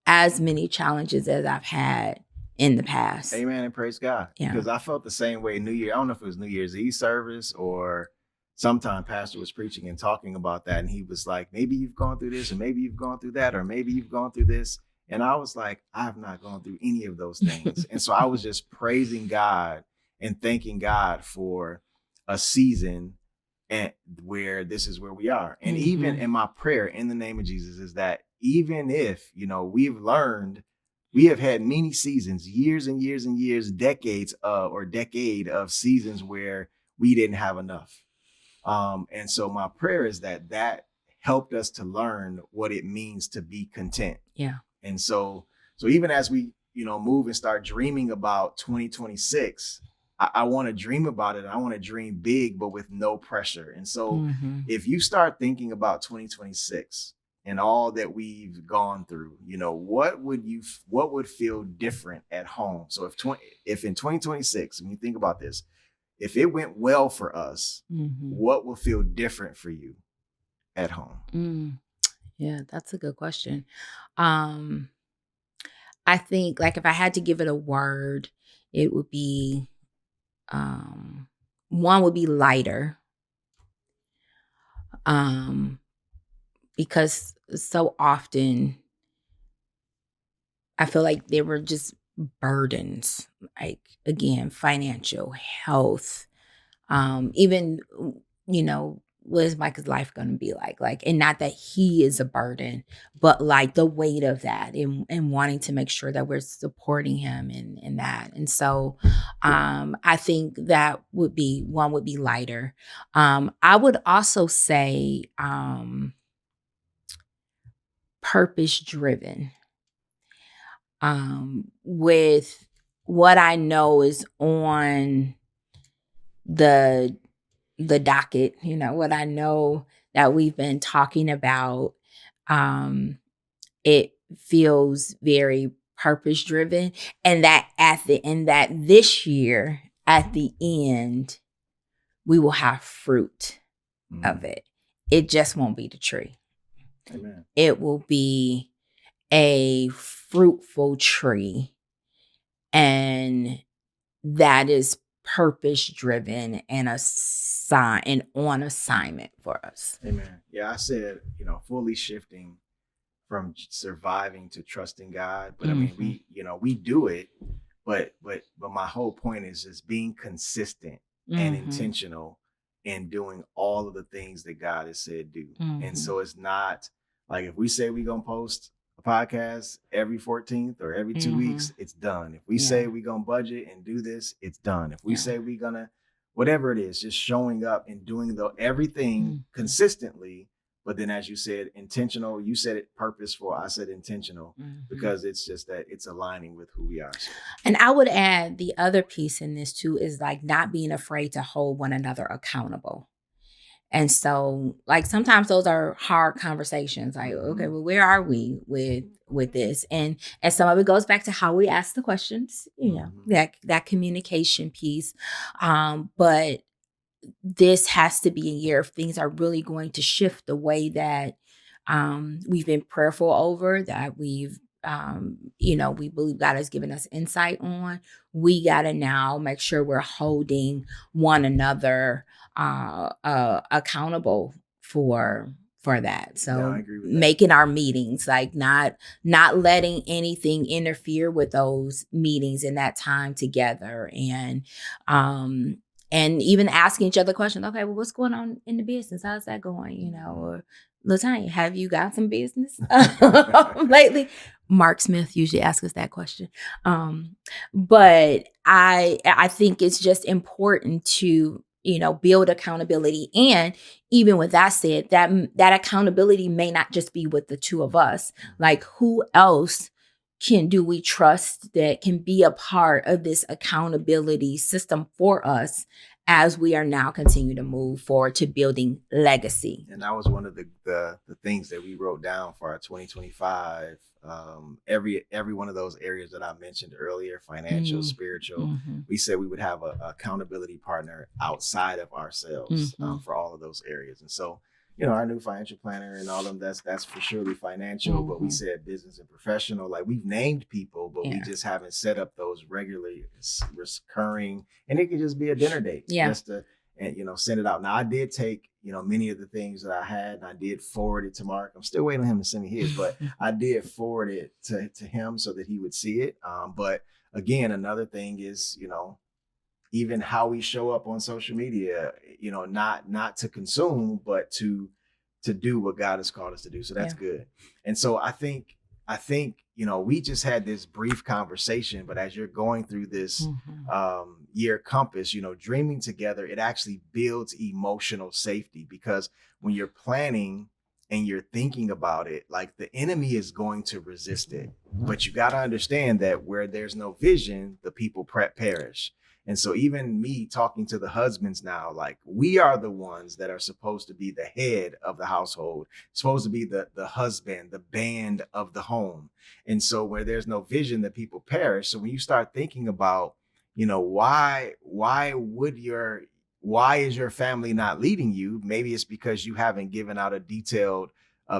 Speaker 2: as many challenges as I've had in the past.
Speaker 1: Amen, and praise God. Because I felt the same way New Year. I don't know if it was New Year's Eve service or sometime pastor was preaching and talking about that. And he was like, maybe you've gone through this, or maybe you've gone through that, or maybe you've gone through this. And I was like, I have not gone through any of those things. And so I was just praising God and thanking God for a season and where this is where we are. And even in my prayer in the name of Jesus is that even if, we have had many seasons, years and years and years, decade of seasons where we didn't have enough. And so my prayer is that helped us to learn what it means to be content.
Speaker 2: Yeah.
Speaker 1: And so even as we, move and start dreaming about 2026, I want to dream about it. I want to dream big, but with no pressure. And so if you start thinking about 2026 and all that we've gone through, what would feel different at home? So if in 2026, when you think about this, if it went well for us, what will feel different for you at home?
Speaker 2: Yeah, that's a good question. I think like if I had to give it a word, it would be one would be lighter. Because so often I feel like there were just burdens, like again, financial, health, even, what is Micah's life going to be like? Like, and not that he is a burden, but like the weight of that and wanting to make sure that we're supporting him in that. And so I think that would be lighter. I would also say purpose driven. With what I know is on the docket, what I know that we've been talking about, it feels very purpose driven, and that that this year at the end we will have fruit of it. It just won't be the tree.
Speaker 1: Amen.
Speaker 2: It will be a fruitful tree, and that is purpose driven and on assignment for us.
Speaker 1: Amen. Yeah, I said, fully shifting from surviving to trusting God. But I mean, we do it, but my whole point is just being consistent and intentional in doing all of the things that God has said do. And so it's not like if we say we're gonna post a podcast every 14th or every 2 weeks, it's done. If we say we're gonna budget and do this, it's done. If we say we're gonna whatever it is, just showing up and doing everything consistently. But then, as you said, intentional. You said it purposeful. I said intentional because it's just that it's aligning with who we are.
Speaker 2: And I would add the other piece in this too is like not being afraid to hold one another accountable. And so, like sometimes those are hard conversations. Like, okay, well, where are we with this? And some of it goes back to how we ask the questions. That communication piece. But this has to be a year if things are really going to shift the way that we've been prayerful over, that we've we believe God has given us insight on. We got to now make sure we're holding one another accountable for that. So
Speaker 1: I agree with that.
Speaker 2: Making our meetings, like not letting anything interfere with those meetings in that time together, and even asking each other questions. Okay, well, what's going on in the business? How's that going? Or LaTanya, have you got some business lately? Mark Smith usually asks us that question. But I think it's just important to, build accountability. And even with that said, that accountability may not just be with the two of us. Like who else do we trust that can be a part of this accountability system for us as we are now continue to move forward to building legacy?
Speaker 1: And that was one of the things that we wrote down for our 2025. Every one of those areas that I mentioned earlier, financial, spiritual, we said we would have a accountability partner outside of ourselves for all of those areas. And so, our new financial planner and all of them, that's for surely financial, but we said business and professional. Like we've named people, but we just haven't set up those regularly recurring, and it could just be a dinner date. Just to, send it out. Now I did take, many of the things that I had and I did forward it to Mark. I'm still waiting on him to send me his, but I did forward it to him so that he would see it. But again, another thing is, even how we show up on social media, not to consume, but to do what God has called us to do. So that's good. And so I think, we just had this brief conversation, but as you're going through this year compass, dreaming together, it actually builds emotional safety, because when you're planning and you're thinking about it, like, the enemy is going to resist it. But you got to understand that where there's no vision, the people perish. And so even me talking to the husbands now, like, we are the ones that are supposed to be the head of the household, supposed to be the husband, the band of the home. And so where there's no vision, the people perish. So when you start thinking about, why is your family not leading you? Maybe it's because you haven't given out a detailed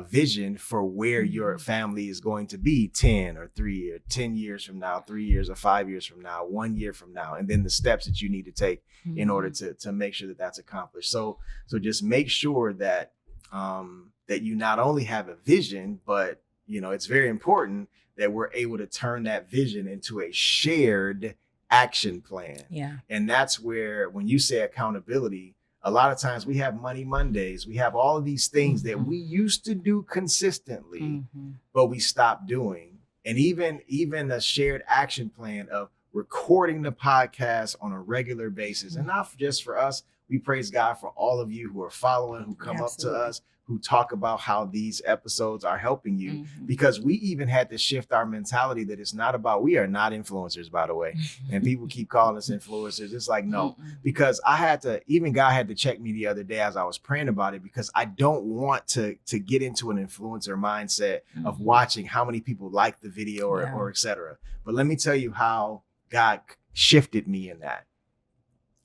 Speaker 1: vision for where your family is going to be 10 or 3 or 10 years from now, 3 years or 5 years from now, 1 year from now, and then the steps that you need to take in order to make sure that that's accomplished. So just make sure that that you not only have a vision, but it's very important that we're able to turn that vision into a shared action plan.
Speaker 2: Yeah.
Speaker 1: And that's where, when you say accountability, a lot of times we have Money Mondays, we have all of these things that we used to do consistently, but we stopped doing. And even a shared action plan of recording the podcast on a regular basis, and not just for us. We praise God for all of you who are following, who come up to us, who talk about how these episodes are helping you, because we even had to shift our mentality that it's not about, we are not influencers, by the way. And people keep calling us influencers. It's like, no, because God had to check me the other day as I was praying about it, because I don't want to get into an influencer mindset of watching how many people like the video or et cetera. But let me tell you how God shifted me in that.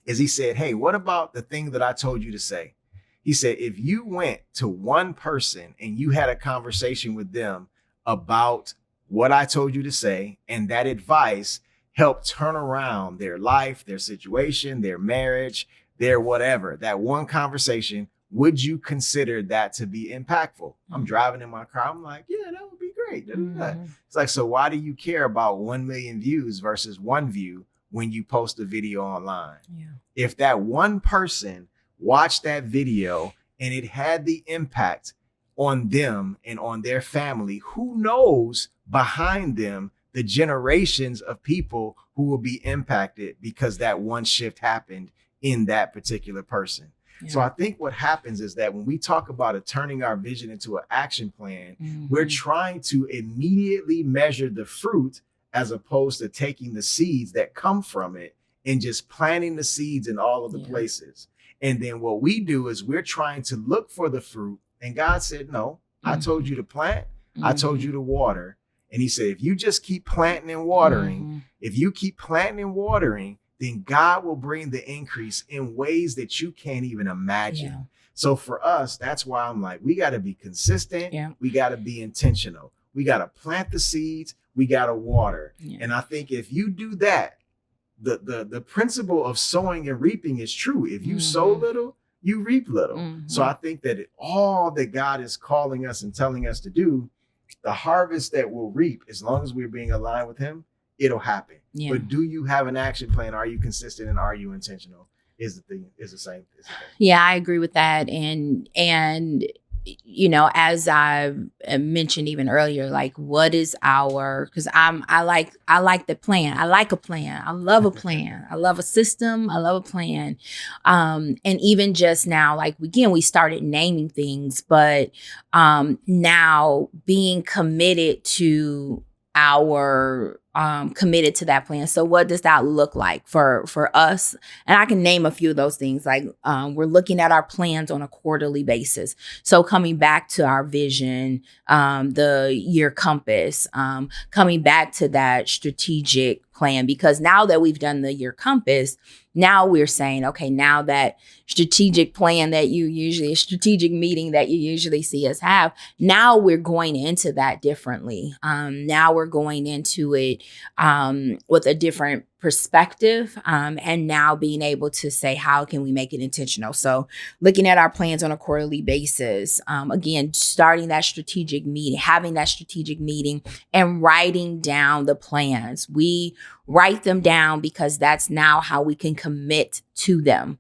Speaker 1: Is he said, hey, what about the thing that I told you to say? He said, if you went to one person and you had a conversation with them about what I told you to say, and that advice helped turn around their life, their situation, their marriage, their whatever, that one conversation, would you consider that to be impactful? I'm driving in my car. I'm like, yeah, that would be great. It's like, so why do you care about 1 million views versus one view when you post a video online?
Speaker 2: Yeah.
Speaker 1: If that one person watched that video and it had the impact on them and on their family, who knows behind them the generations of people who will be impacted because that one shift happened in that particular person. Yeah. So I think what happens is that when we talk about turning our vision into an action plan, we're trying to immediately measure the fruit, as opposed to taking the seeds that come from it and just planting the seeds in all of the places. And then what we do is we're trying to look for the fruit. And God said, no, I told you to plant. I told you to water. And he said, if you just keep planting and watering, then God will bring the increase in ways that you can't even imagine. Yeah. So for us, that's why I'm like, we got to be consistent. Yeah. We got to be intentional. We got to plant the seeds. We got to water. Yeah. And I think if you do that, the principle of sowing and reaping is true. If you sow little, you reap little. So I think that all that God is calling us and telling us to do, the harvest that we'll reap, as long as we're being aligned with him, it'll happen. Yeah. But do you have an action plan? Are you consistent and are you intentional? Is the thing, is the same.
Speaker 2: Yeah, I agree with that. And as I mentioned even earlier, like, what is because I like the plan. I like a plan. I love a plan. I love a system. I love a plan. And even just now, like, again, we started naming things, but now being committed to committed to that plan. So what does that look like for us? And I can name a few of those things. Like, we're looking at our plans on a quarterly basis. So coming back to our vision, the year compass, coming back to that strategic plan, because now that we've done the year compass, now we're saying, okay, now that strategic plan strategic meeting that you usually see us have, now we're going into that differently. Now we're going into it with a different perspective, and now being able to say, how can we make it intentional? So looking at our plans on a quarterly basis, again, starting that strategic meeting, having that strategic meeting and writing down the plans. We write them down because that's now how we can commit to them.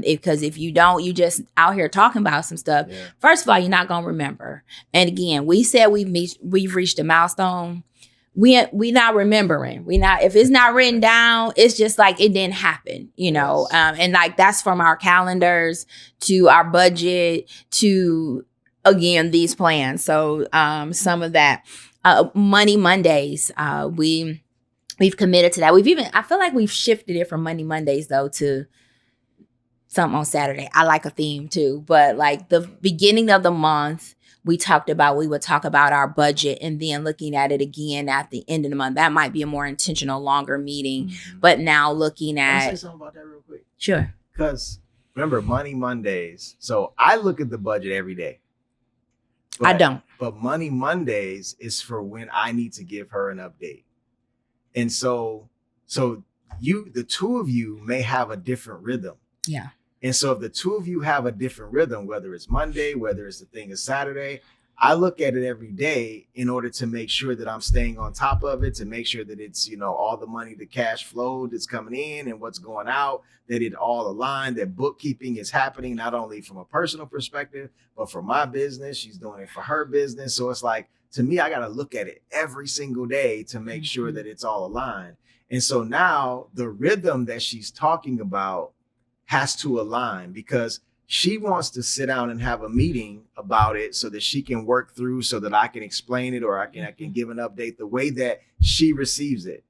Speaker 2: Because if you don't, you just out here talking about some stuff. Yeah. First of all, you're not going to remember. And again, we said we've reached a milestone. We not remembering. If it's not written down, it's just like it didn't happen, you know. Yes. And like that's from our calendars to our budget to, again, these plans. So some of that Money Mondays, we've committed to that. I feel like we've shifted it from Money Mondays though to something on Saturday. I like a theme too, but like the beginning of the month, we would talk about our budget and then looking at it again at the end of the month. That might be a more intentional, longer meeting. Mm-hmm. But now looking at...
Speaker 1: Can I say something about that real quick?
Speaker 2: Sure.
Speaker 1: Because remember, Money Mondays. So I look at the budget every day.
Speaker 2: I don't.
Speaker 1: But Money Mondays is for when I need to give her an update. And so the two of you may have a different rhythm.
Speaker 2: Yeah.
Speaker 1: And so if the two of you have a different rhythm, whether it's Monday, whether it's the thing is Saturday, I look at it every day in order to make sure that I'm staying on top of it, to make sure that it's, you know, all the money, the cash flow that's coming in and what's going out, that it all aligned, that bookkeeping is happening, not only from a personal perspective, but for my business. She's doing it for her business. So it's like, to me, I got to look at it every single day to make sure that it's all aligned. And so now the rhythm that she's talking about has to align, because she wants to sit down and have a meeting about it so that she can work through, so that I can explain it, or I can give an update the way that she receives it.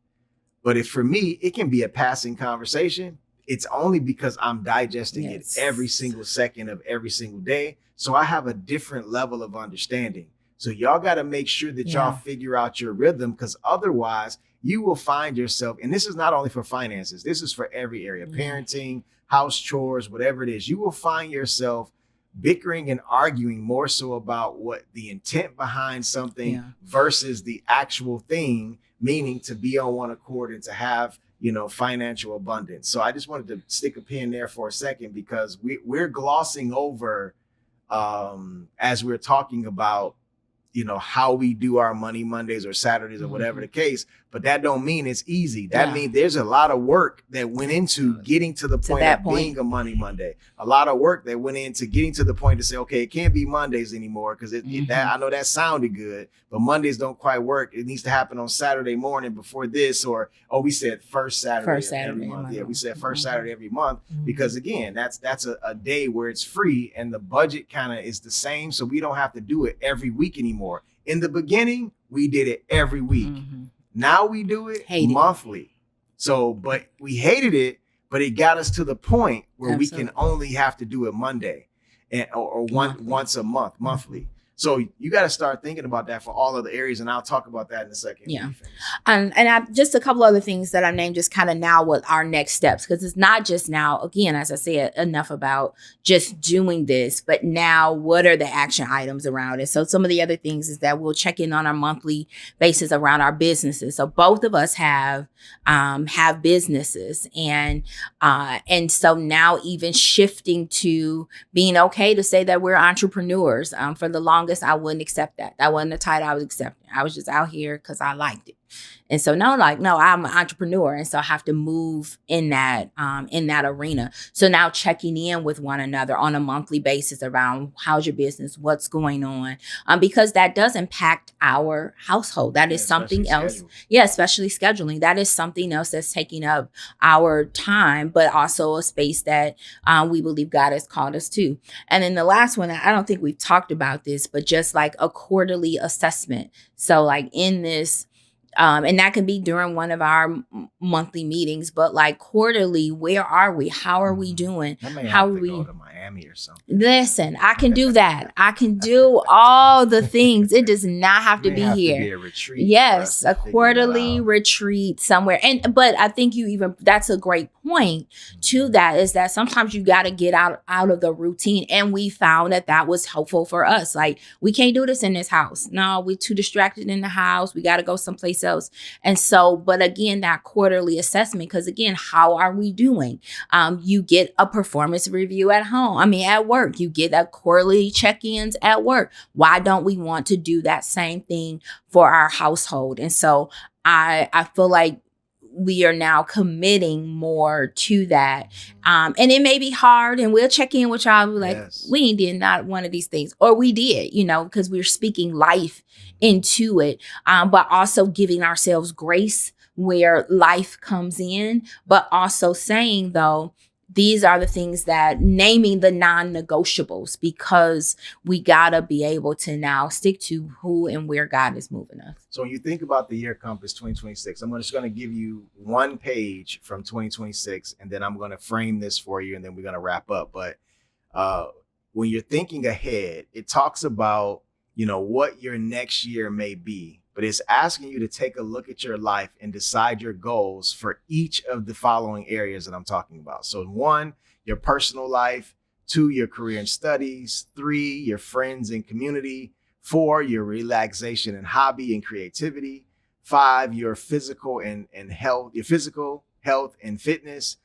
Speaker 1: But if for me, it can be a passing conversation. It's only because I'm digesting it every single second of every single day. So I have a different level of understanding. So y'all got to make sure that y'all figure out your rhythm, because otherwise you will find yourself, and this is not only for finances, this is for every area, parenting, house chores, whatever it is, you will find yourself bickering and arguing more so about what the intent behind something versus the actual thing, meaning to be on one accord and to have, you know, financial abundance. So I just wanted to stick a pin there for a second, because we're glossing over as we're talking about, you know, how we do our Money Mondays or Saturdays or whatever the case, but that don't mean it's easy. That means there's a lot of work that went into getting to the point of being a Money Monday. A lot of work that went into getting to the point to say, okay, it can't be Mondays anymore, because I know that sounded good, but Mondays don't quite work. It needs to happen on Saturday morning before this, or we said first Saturday every month. Yeah, we said first Saturday every month, because again, that's a day where it's free and the budget kind of is the same, so we don't have to do it every week anymore. In the beginning, we did it every week. Now we do it monthly. So, but we hated it, but it got us to the point where we can only have to do it Monday or once a month, monthly. So you got to start thinking about that for all other areas, and I'll talk about that in a second.
Speaker 2: Yeah, and just a couple other things that I named, just kind of now what our next steps, because it's not just now, again, as I said, enough about just doing this, but now what are the action items around it? So some of the other things is that we'll check in on our monthly basis around our businesses. So both of us have businesses, and so now even shifting to being okay to say that we're entrepreneurs. For the longest, I wouldn't accept that. That wasn't the title I was accepting. I was just out here because I liked it. And so no, I'm an entrepreneur. And so I have to move in that arena. So now checking in with one another on a monthly basis around how's your business, what's going on, because that does impact our household. That is something else. Schedule. Yeah, especially scheduling. That is something else that's taking up our time, but also a space that we believe God has called us to. And then the last one, I don't think we've talked about this, but just like a quarterly assessment. So like in this, and that can be during one of our monthly meetings, but like quarterly, where are we? How are we doing?
Speaker 1: How are we go to Miami or something?
Speaker 2: Listen, I can do that. I can do all the things. It does not have to be here.
Speaker 1: To be a retreat.
Speaker 2: Yes, a quarterly retreat somewhere. But I think that's a great point to that, is that sometimes you got to get out of the routine. And we found that was helpful for us. Like, we can't do this in this house. No, we're too distracted in the house. We got to go someplace yourselves. And so, but again, that quarterly assessment, because again, how are we doing? You get a performance review at work. You get a quarterly check-ins at work. Why don't we want to do that same thing for our household? And so I feel like we are now committing more to that. And it may be hard, and we'll check in with y'all. We're like, we ain't did not one of these things, or we did, because we're speaking life into it, but also giving ourselves grace where life comes in, but also saying, though, these are the things that naming the non-negotiables, because we gotta be able to now stick to who and where God is moving us.
Speaker 1: So when you think about the year compass 2026, I'm just going to give you one page from 2026, and then I'm going to frame this for you, and then we're going to wrap up. But when you're thinking ahead, it talks about, what your next year may be, but it's asking you to take a look at your life and decide your goals for each of the following areas that I'm talking about. So 1, your personal life; 2, your career and studies; 3, your friends and community; 4, your relaxation and hobby and creativity; 5, your physical and health, your physical health and fitness;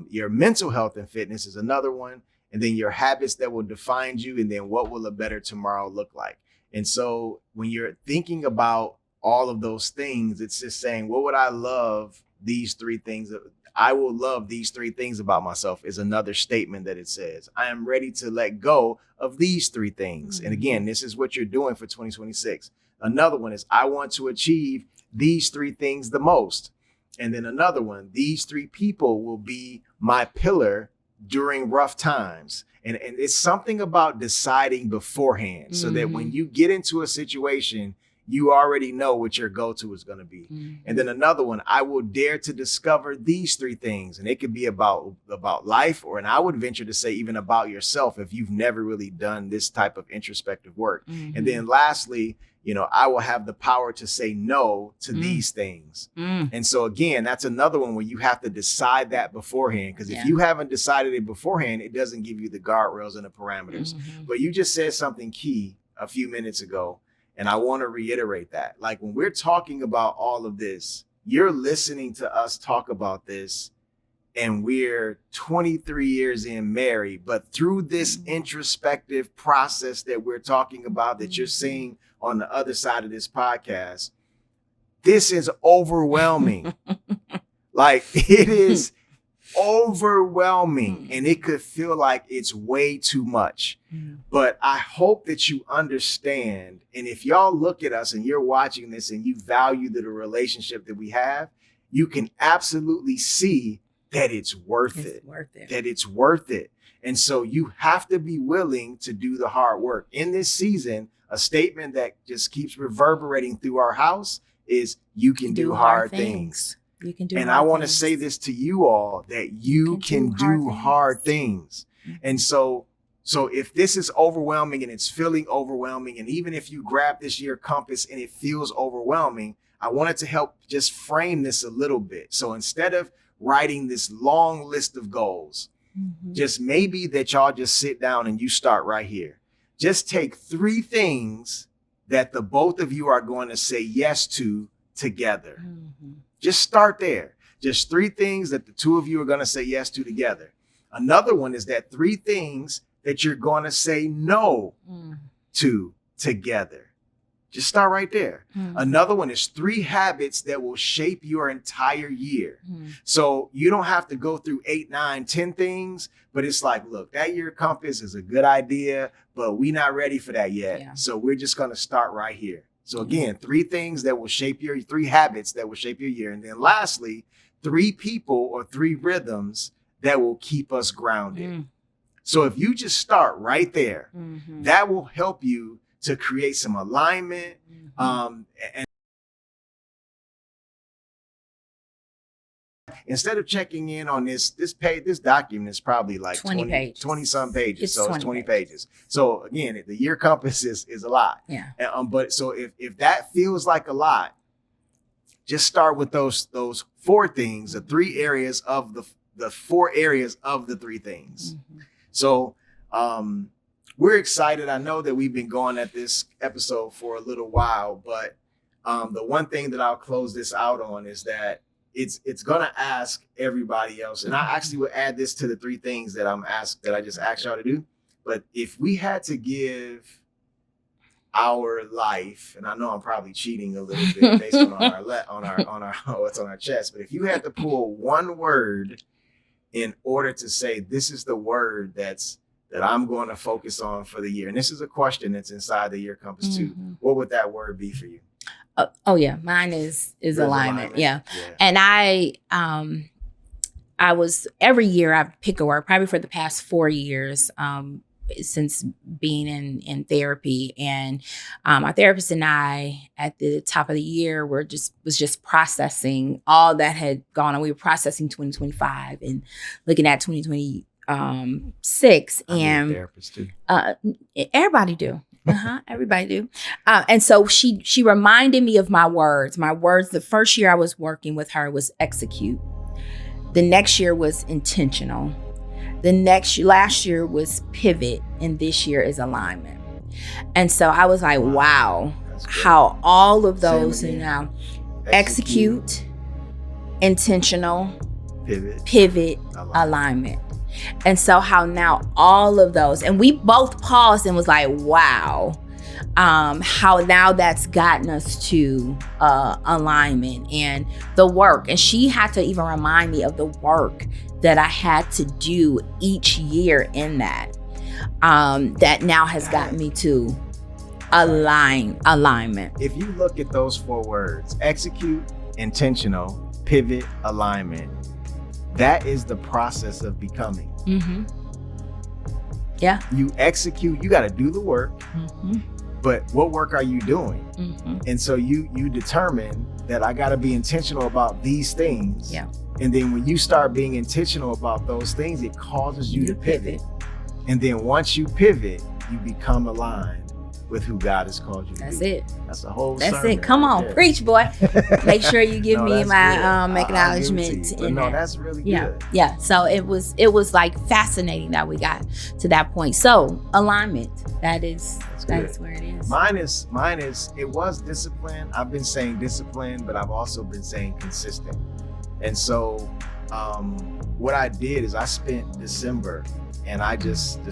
Speaker 1: your mental health and fitness is another one. And then your habits that will define you. And then what will a better tomorrow look like? And so when you're thinking about all of those things, it's just saying, what would I love these 3 things? I will love these 3 things about myself is another statement that it says. I am ready to let go of these 3 things. Mm-hmm. And again, this is what you're doing for 2026. Another one is, I want to achieve these 3 things the most. And then another one, these 3 people will be my pillar during rough times. And it's something about deciding beforehand, so that when you get into a situation, you already know what your go-to is going to be. Mm-hmm. And then another one, I will dare to discover these 3 things. And it could be about life, and I would venture to say even about yourself if you've never really done this type of introspective work. Mm-hmm. And then lastly, I will have the power to say no to these things. And so again, that's another one where you have to decide that beforehand, because if you haven't decided it beforehand, it doesn't give you the guardrails and the parameters. Mm-hmm. But you just said something key a few minutes ago, and I want to reiterate that. Like, when we're talking about all of this, you're listening to us talk about this, and we're 23 years in married, but through this introspective process that we're talking about, that you're seeing on the other side of this podcast, this is overwhelming. Like, it is overwhelming, and it could feel like it's way too much. But I hope that you understand. And if y'all look at us and you're watching this and you value the relationship that we have, you can absolutely see that it's worth it. That it's worth it. And so you have to be willing to do the hard work. In this season, a statement that just keeps reverberating through our house is, you can do hard things. You can do hard things. And I want to say this to you all, that you can do hard things. And so if this is overwhelming and it's feeling overwhelming, and even if you grab this year compass and it feels overwhelming, I wanted to help just frame this a little bit. So instead of writing this long list of goals, just maybe that y'all just sit down and you start right here. Just take 3 things that the both of you are going to say yes to together. Just start there. Just 3 things that the 2 of you are going to say yes to together. Another one is that 3 things that you're going to say no to together. Just start right there. Another one is 3 habits that will shape your entire year. So you don't have to go through 8, 9, 10 things, but it's like, look, that year compass is a good idea, but we're not ready for that yet. Yeah. So we're just going to start right here. So again, 3 things that will shape 3 habits that will shape your year. And then lastly, 3 people or 3 rhythms that will keep us grounded. So if you just start right there, that will help you to create some alignment. And instead of checking in on this document is probably like 20 some pages. So it's 20 pages. So again, the year compass is a lot. Yeah. But so if that feels like a lot, just start with those 4 things, the 3 areas of the 4 areas of the 3 things. So, we're excited. I know that we've been going at this episode for a little while, but The one thing that I'll close this out on is that it's gonna ask everybody else, and I actually would add this to the 3 things that I just asked y'all to do. But if we had to give our life, and I know I'm probably cheating a little bit based on our what's on our chest, but if you had to pull one word in order to say this is the word that I'm going to focus on for the year, and this is a question that's inside the Year Compass too, what would that word be for you?
Speaker 2: Oh yeah, mine is alignment. Yeah. And I was every year I pick a word, probably for the past 4 years, since being in therapy, and our therapist and I at the top of the year was just processing all that had gone on. We were processing 2025 and looking at 2026, and
Speaker 1: therapist too.
Speaker 2: Everybody do. Everybody do. And so she reminded me of my words. My words, the first year I was working with her was execute. The next year was intentional. Last year was pivot. And this year is alignment. And so I was like, wow, how all of those are now execute, intentional, pivot, alignment. And so how now all of those, and we both paused and was like, wow, how now that's gotten us to alignment and the work. And she had to even remind me of the work that I had to do each year in that now has gotten me to alignment.
Speaker 1: If you look at those 4 words, execute, intentional, pivot, alignment, that is the process of becoming.
Speaker 2: Yeah.
Speaker 1: You execute, you got to do the work, but what work are you doing? And so you determine that I got to be intentional about these things.
Speaker 2: Yeah.
Speaker 1: And then when you start being intentional about those things, it causes you to pivot. And then once you pivot, you become aligned with who God has called you to be.
Speaker 2: That's it.
Speaker 1: That's the whole
Speaker 2: That's
Speaker 1: sermon
Speaker 2: it. Come on,
Speaker 1: there.
Speaker 2: Preach, boy. Make sure you give me my acknowledgement.
Speaker 1: No, that's really good.
Speaker 2: Yeah. So it was like fascinating that we got to that point. So alignment, that's where it is.
Speaker 1: Mine is, it was discipline. I've been saying discipline, but I've also been saying consistent. And so what I did is I spent December and I just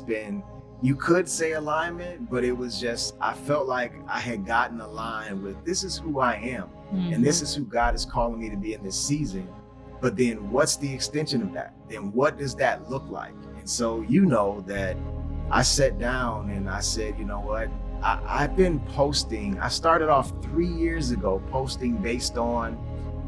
Speaker 1: been, you could say alignment, but it was just, I felt like I had gotten aligned with this is who I am. And this is who God is calling me to be in this season. But then what's the extension of that? Then what does that look like? And so, you know, that I sat down and I said, you know what? I've been posting. I started off 3 years ago posting based on,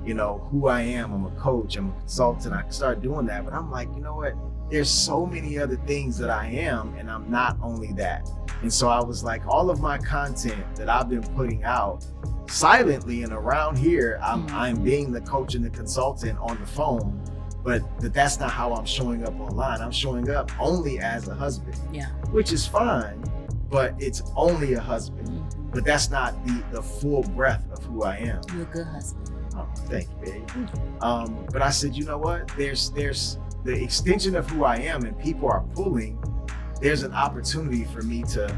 Speaker 1: you know, who I am. I'm a coach, I'm a consultant. I can start doing that. But I'm like, you know what? There's so many other things that I am, and I'm not only that. And so I was like, all of my content that I've been putting out silently and around here, I'm being the coach and the consultant on the phone, but that's not how I'm showing up online. I'm showing up only as a husband, which is fine, but it's only a husband. But that's not the full breadth of who I am.
Speaker 2: You're a good husband.
Speaker 1: Oh, thank you, babe. But I said, you know what? There's the extension of who I am, and people are pulling. There's an opportunity for me to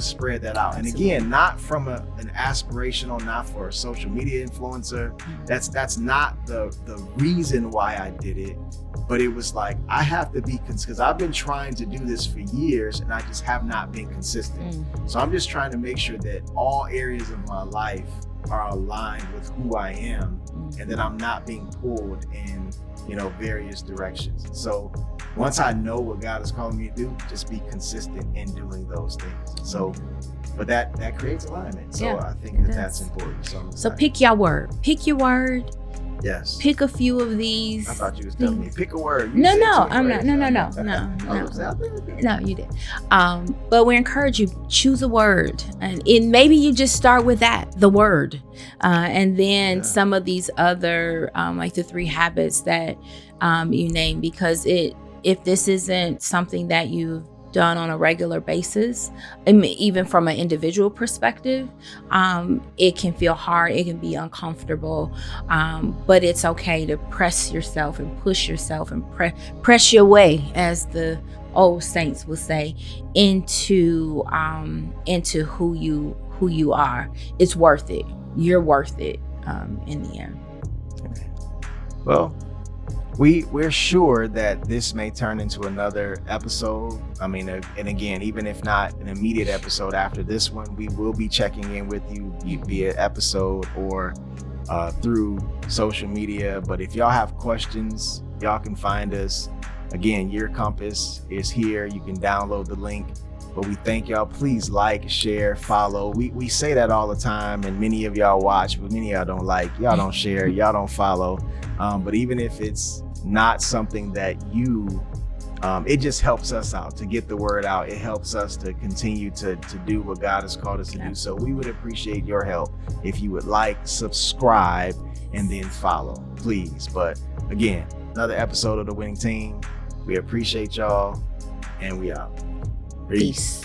Speaker 1: spread that out. And again, not from an aspirational, not for a social media influencer. That's not the reason why I did it. But it was like, I have to be, because I've been trying to do this for years and I just have not been consistent. So I'm just trying to make sure that all areas of my life are aligned with who I am, and that I'm not being pulled in, you know, various directions. So once I know what God is calling me to do, just be consistent in doing those things. So, but that creates alignment. So I think that's important. So
Speaker 2: pick your word. Pick your word.
Speaker 1: Yes.
Speaker 2: Pick a few of these.
Speaker 1: I thought you was telling me pick a word.
Speaker 2: No, I'm not. No, you did. But we encourage you, choose a word, and maybe you just start with that, the word, and then some of these other, like the 3 habits that you name, because if this isn't something that you've done on a regular basis, even from an individual perspective, it can feel hard, it can be uncomfortable, but it's okay to press yourself and push yourself and press your way, as the old saints will say, into who who you are, it's worth it. You're worth it in the end.
Speaker 1: Well, we're sure that this may turn into another episode. I mean, and again, even if not an immediate episode after this one, we will be checking in with you via episode or through social media. But if y'all have questions, y'all can find us. Again, Your Compass is here. You can download the link. But we thank y'all. Please like, share, follow. We say that all the time, and many of y'all watch, but many of y'all don't like, y'all don't share, y'all don't follow. But even if it's not something that you, it just helps us out to get the word out. It helps us to continue to do what God has called us to do. So we would appreciate your help if you would like, subscribe, and then follow, please. But again, another episode of The Winning Team. We appreciate y'all, and we out. Peace.